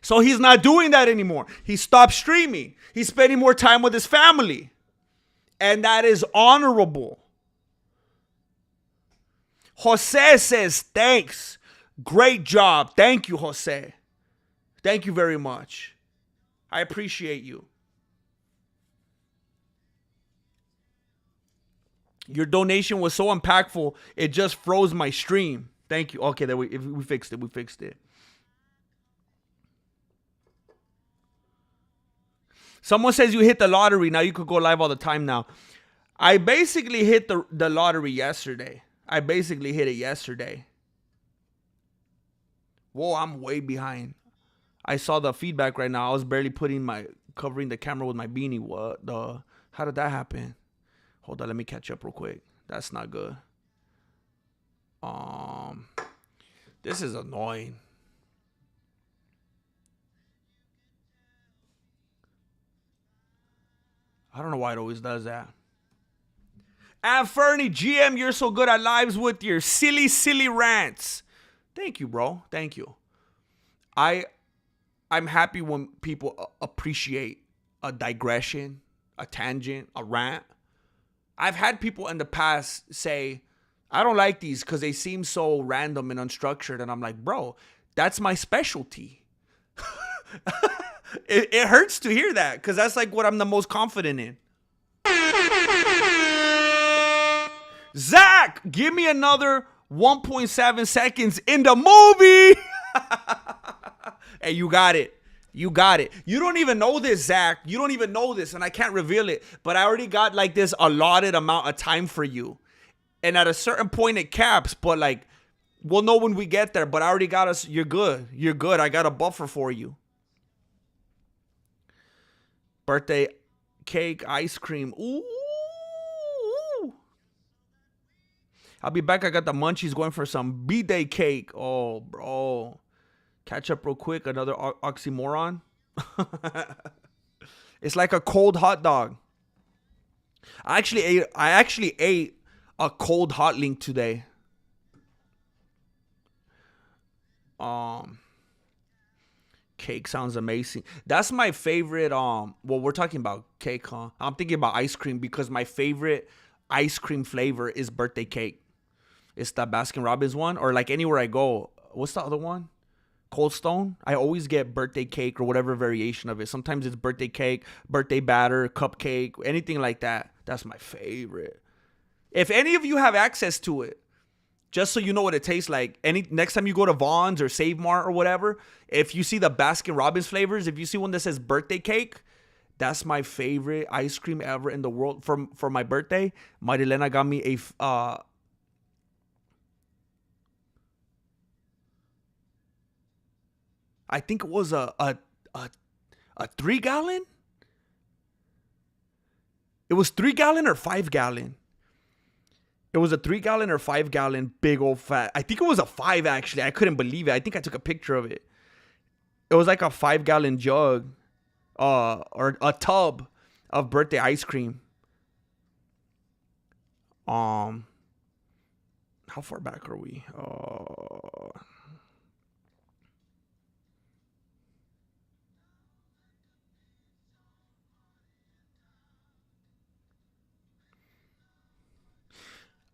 So he's not doing that anymore. He stopped streaming. He's spending more time with his family. And that is honorable. Jose says, thanks. Great job. Thank you, Jose. Thank you very much. I appreciate you. Your donation was so impactful, it just froze my stream. Thank you. Okay, we fixed it. We fixed it. Someone says you hit the lottery. Now you could go live all the time now. I basically hit the lottery yesterday. I basically hit it yesterday. Whoa, I'm way behind. I saw the feedback right now. I was barely covering the camera with my beanie. What the? How did that happen? Hold on, let me catch up real quick. That's not good. This is annoying. I don't know why it always does that. And Fernie, GM, you're so good at lives with your silly rants. Thank you, bro. Thank you. I'm happy when people appreciate a digression, a tangent, a rant. I've had people in the past say, I don't like these because they seem so random and unstructured. And I'm like, bro, that's my specialty. It hurts to hear that because that's like what I'm the most confident in. Zach, give me another 1.7 seconds in the movie. Hey, you got it. You got it. You don't even know this, Zach. You don't even know this, and I can't reveal it. But I already got like this allotted amount of time for you. And at a certain point, it caps. But like, we'll know when we get there. But I already got us. You're good. You're good. I got a buffer for you. Birthday cake, ice cream. Ooh. I'll be back. I got the munchies going for some B-Day cake. Oh, bro. Catch up real quick. Another oxymoron. It's like a cold hot dog. I actually ate a cold hot link today. Cake sounds amazing. That's my favorite. Well, we're talking about cake, huh? I'm thinking about ice cream because my favorite ice cream flavor is birthday cake. It's the Baskin Robbins one, or like anywhere I go. What's the other one? Cold Stone. I always get birthday cake or whatever variation of it. Sometimes it's birthday cake, birthday batter, cupcake, anything like that. That's my favorite. If any of you have access to it, just so you know what it tastes like, next time you go to Vons or Save Mart or whatever, if you see the Baskin Robbins flavors, if you see one that says birthday cake, that's my favorite ice cream ever in the world. For my birthday, Marilena got me a I think it was a 3-gallon. It was 3-gallon or 5-gallon. It was a 3-gallon or 5-gallon big old fat. I think it was a 5 actually. I couldn't believe it. I think I took a picture of it. It was like a 5-gallon jug, or a tub of birthday ice cream. How far back are we?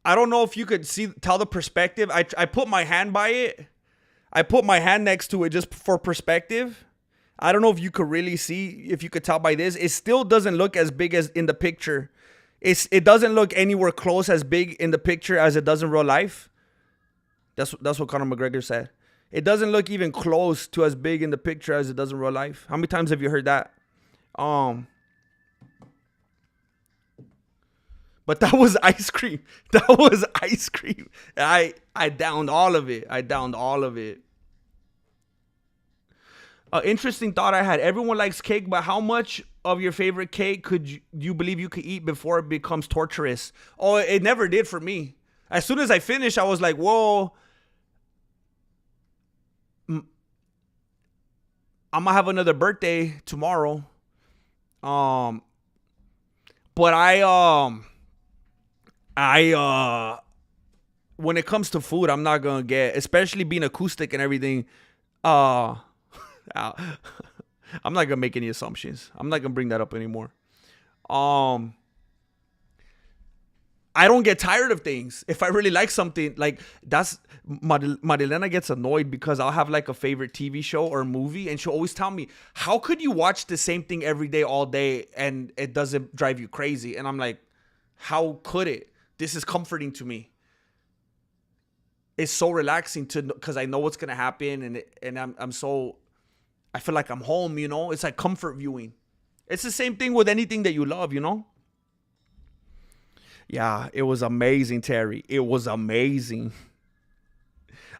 I don't know if you could tell the perspective. I put my hand by it. I put my hand next to it just for perspective. I don't know if you could really see, if you could tell by this. It still doesn't look as big as in the picture. It doesn't look anywhere close as big in the picture as it does in real life. That's what Conor McGregor said. It doesn't look even close to as big in the picture as it does in real life. How many times have you heard that? Um, but that was ice cream. That was ice cream. I downed all of it. I downed all of it. Interesting thought I had. Everyone likes cake, but how much of your favorite cake could you believe you could eat before it becomes torturous? Oh, it never did for me. As soon as I finished, I was like, whoa. I'm gonna have another birthday tomorrow. But I when it comes to food, I'm not gonna get, especially being acoustic and everything. Uh, I'm not gonna make any assumptions. I'm not gonna bring that up anymore. Um, I don't get tired of things. If I really like something, like that's Marilena gets annoyed because I'll have like a favorite TV show or movie, and she'll always tell me, "How could you watch the same thing every day, all day, and it doesn't drive you crazy?" And I'm like, "How could it? This is comforting to me. It's so relaxing to because I know what's gonna happen, and I feel like I'm home. You know, it's like comfort viewing. It's the same thing with anything that you love. You know." Yeah, it was amazing, Terry. It was amazing.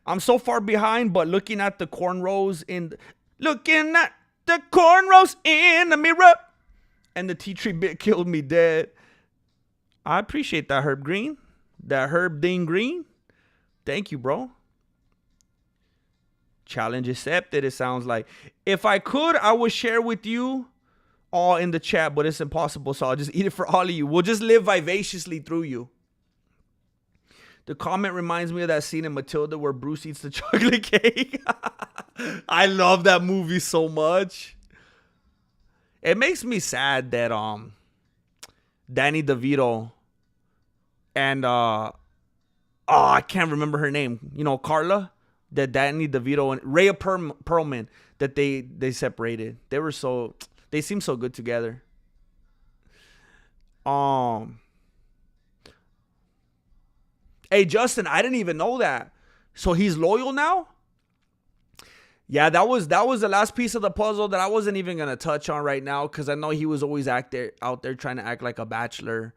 I'm so far behind, but looking at the cornrows in the mirror, and the tea tree bit killed me dead. I appreciate that, Herb Green. That Herb Dean Green. Thank you, bro. Challenge accepted, it sounds like. If I could, I would share with you all in the chat, but it's impossible, so I'll just eat it for all of you. We'll just live vivaciously through you. The comment reminds me of that scene in Matilda where Bruce eats the chocolate cake. I love that movie so much. It makes me sad that Danny DeVito and I can't remember her name. You know, Carla, that Danny DeVito and Rhea Perlman, that they separated. They seem so good together. Hey Justin, I didn't even know that. So he's loyal now? Yeah, that was the last piece of the puzzle that I wasn't even gonna touch on right now, because I know he was always out there trying to act like a bachelor,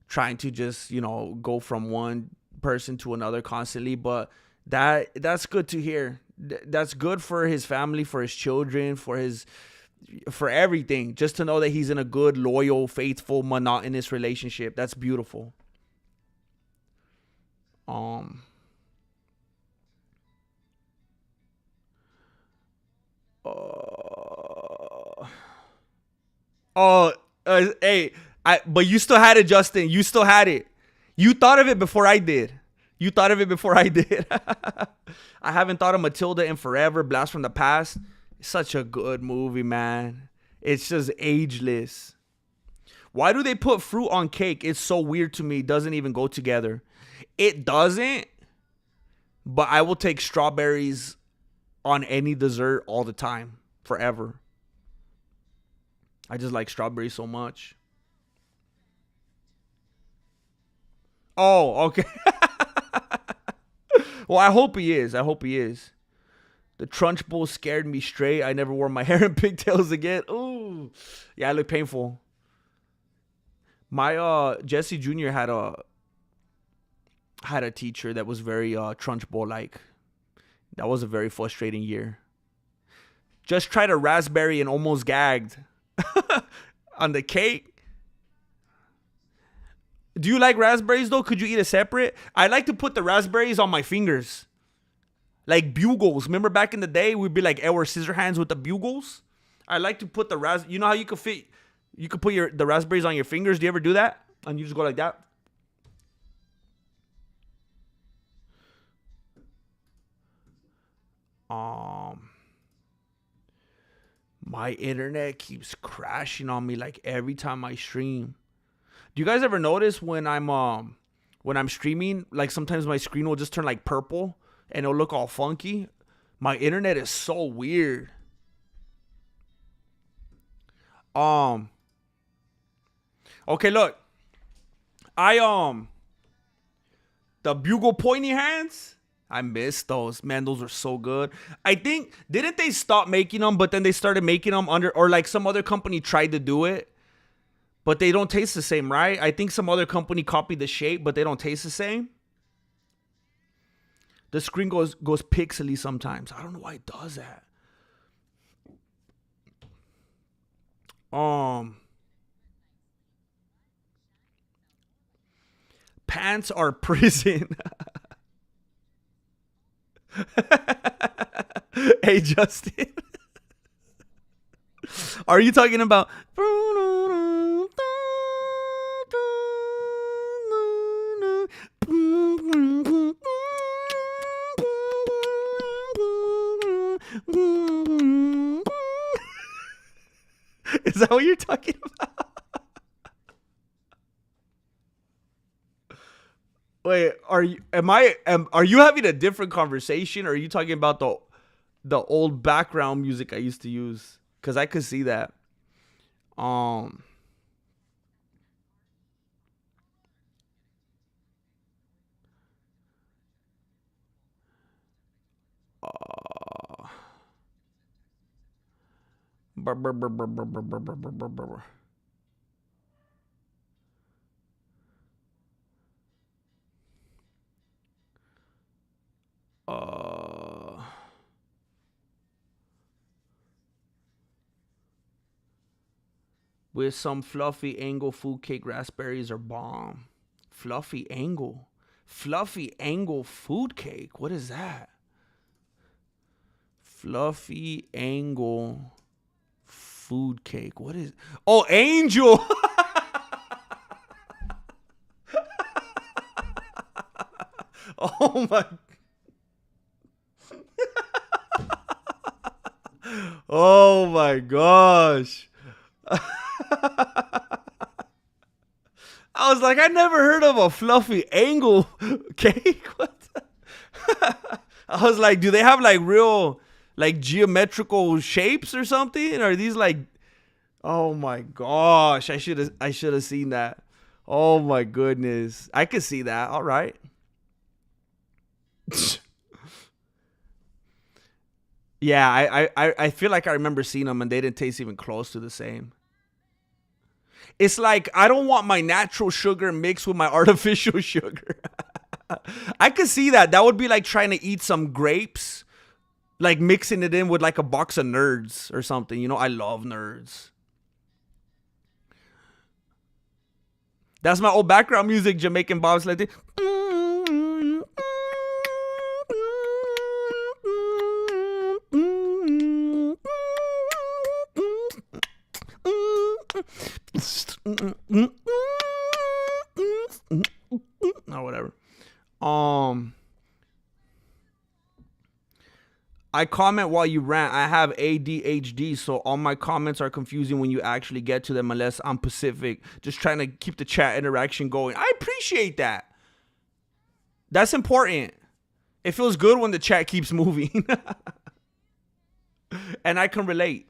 trying to just, you know, go from one person to another constantly. But that's good to hear. That's good for his family, for his children, for everything. Just to know that he's in a good, loyal, faithful, monotonous relationship. That's beautiful. Hey, but you still had it, Justin. You still had it. You thought of it before I did. I haven't thought of Matilda in forever. Blast from the Past. It's such a good movie, man. It's just ageless. Why do they put fruit on cake? It's so weird to me. It doesn't even go together. It doesn't. But I will take strawberries on any dessert all the time. Forever. I just like strawberries so much. Oh, okay. Well, I hope he is. The Trunchbull scared me straight. I never wore my hair in pigtails again. Ooh. Yeah, I look painful. My Jesse Jr. had a teacher that was very Trunchbull like. That was a very frustrating year. Just tried a raspberry and almost gagged on the cake. Do you like raspberries though? Could you eat it separate? I like to put the raspberries on my fingers. Like bugles. Remember back in the day, we'd be like Edward Scissorhands with the bugles? I like to put you know how you could put the raspberries on your fingers? Do you ever do that? And you just go like that? My internet keeps crashing on me like every time I stream. Do you guys ever notice when I'm streaming, like sometimes my screen will just turn like purple and it'll look all funky? My internet is so weird. Okay, look. The bugle pointy hands, I miss those. Man, those were so good. I think, didn't they stop making them, but then they started making them under, or like some other company tried to do it, but they don't taste the same, right? I think some other company copied the shape, but they don't taste the same. The screen goes pixely sometimes. I don't know why it does that. Pants are prison. Hey, Justin. Are you talking about? Is that what you're talking about? Wait, are you having a different conversation, or are you talking about the old background music I used to use? Cause I could see that. Brr, brr, brr, brr, brr, brr, brr, brr, brr, brr, brr. With some fluffy angle food cake, raspberries are bomb. Fluffy angle food cake. What is that? Fluffy angle food cake. What is? Oh, angel. Oh my. Oh my gosh. I was like, I never heard of a fluffy angle cake. What the? I was like, do they have like real like geometrical shapes or something? Or are these like, oh my gosh, I should have seen that. Oh my goodness. I could see that. All right. Yeah, I feel like I remember seeing them and they didn't taste even close to the same. It's like I don't want my natural sugar mixed with my artificial sugar. I could see that. That would be like trying to eat some grapes, like mixing it in with like a box of Nerds or something. You know, I love Nerds. That's my old background music, Jamaican bobsled. Or whatever. I comment while you rant. I have ADHD, so all my comments are confusing when you actually get to them unless I'm Pacific. Just trying to keep the chat interaction going. I appreciate that. That's important. It feels good when the chat keeps moving. And I can relate.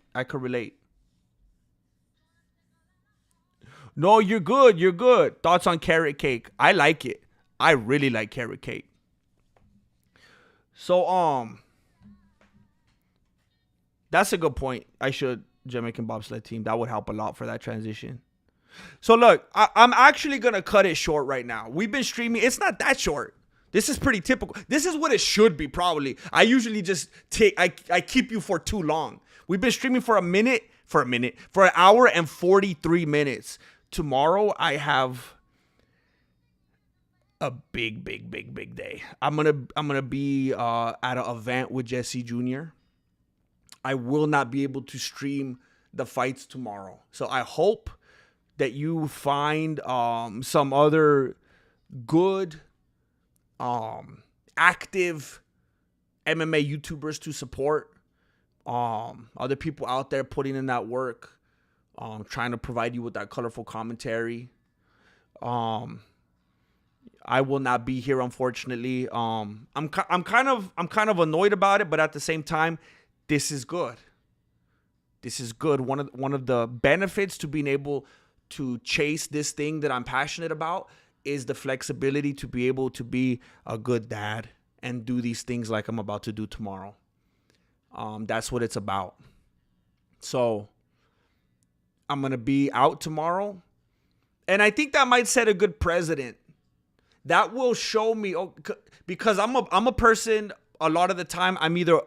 No, you're good. You're good. Thoughts on carrot cake? I like it. I really like carrot cake. So, that's a good point. I should Jamaican bobsled team. That would help a lot for that transition. So look, I'm actually going to cut it short right now. We've been streaming. It's not that short. This is pretty typical. This is what it should be probably. I usually just I keep you for too long. We've been streaming for an hour and 43 minutes. Tomorrow I have a big day. I'm gonna be at an event with Jesse Jr. I will not be able to stream the fights tomorrow. So I hope that you find some other good active MMA YouTubers to support. Other people out there putting in that work. Trying to provide you with that colorful commentary. I will not be here, unfortunately. I'm kind of annoyed about it, but at the same time, this is good. This is good. One of the benefits to being able to chase this thing that I'm passionate about is the flexibility to be able to be a good dad and do these things like I'm about to do tomorrow. That's what it's about. So I'm going to be out tomorrow. And I think that might set a good precedent. That will show me, because I'm a person, a lot of the time, I'm either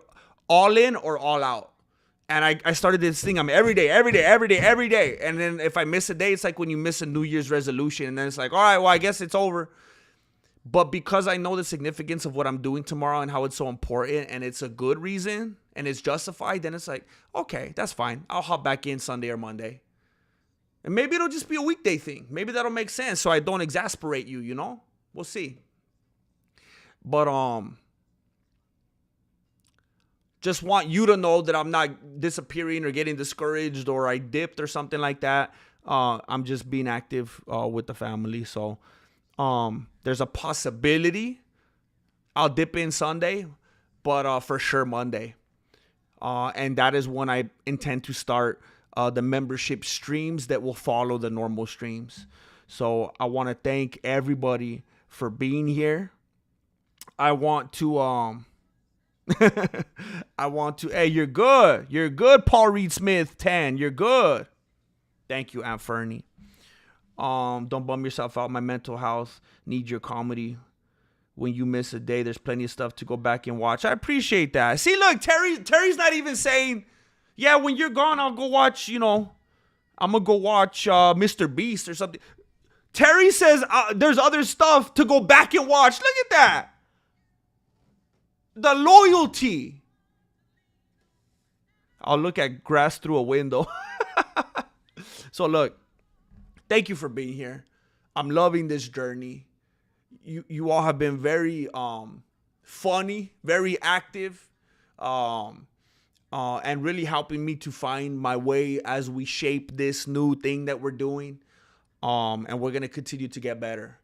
all in or all out. And I started this thing, I'm every day. And then if I miss a day, it's like when you miss a New Year's resolution. And then it's like, all right, well, I guess it's over. But because I know the significance of what I'm doing tomorrow and how it's so important, and it's a good reason and it's justified, then it's like, okay, that's fine. I'll hop back in Sunday or Monday. And maybe it'll just be a weekday thing. Maybe that'll make sense so I don't exasperate you, you know? We'll see. But just want you to know that I'm not disappearing or getting discouraged or I dipped or something like that. I'm just being active with the family. So there's a possibility I'll dip in Sunday, but for sure Monday. And that is when I intend to start the membership streams that will follow the normal streams. So I want to thank everybody for being here. I want to hey, you're good, Paul Reed Smith 10, you're good. Thank you, Aunt Fernie. Don't bum yourself out. My mental health needs your comedy. When you miss a day, there's plenty of stuff to go back and watch. I appreciate that. See, look, Terry's not even saying, yeah, when you're gone, I'll go watch, I'm going to go watch Mr. Beast or something. Terry says there's other stuff to go back and watch. Look at that. The loyalty. I'll look at grass through a window. So look, thank you for being here. I'm loving this journey. You all have been very funny, very active, and really helping me to find my way as we shape this new thing that we're doing. And we're going to continue to get better.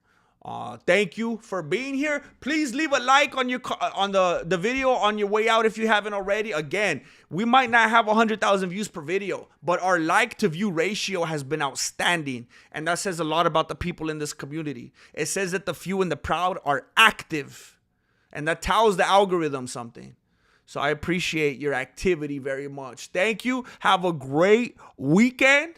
Thank you for being here. Please leave a like on the video on your way out if you haven't already. Again, we might not have 100,000 views per video, but our like to view ratio has been outstanding. And that says a lot about the people in this community. It says that the few and the proud are active. And that tells the algorithm something. So I appreciate your activity very much. Thank you. Have a great weekend.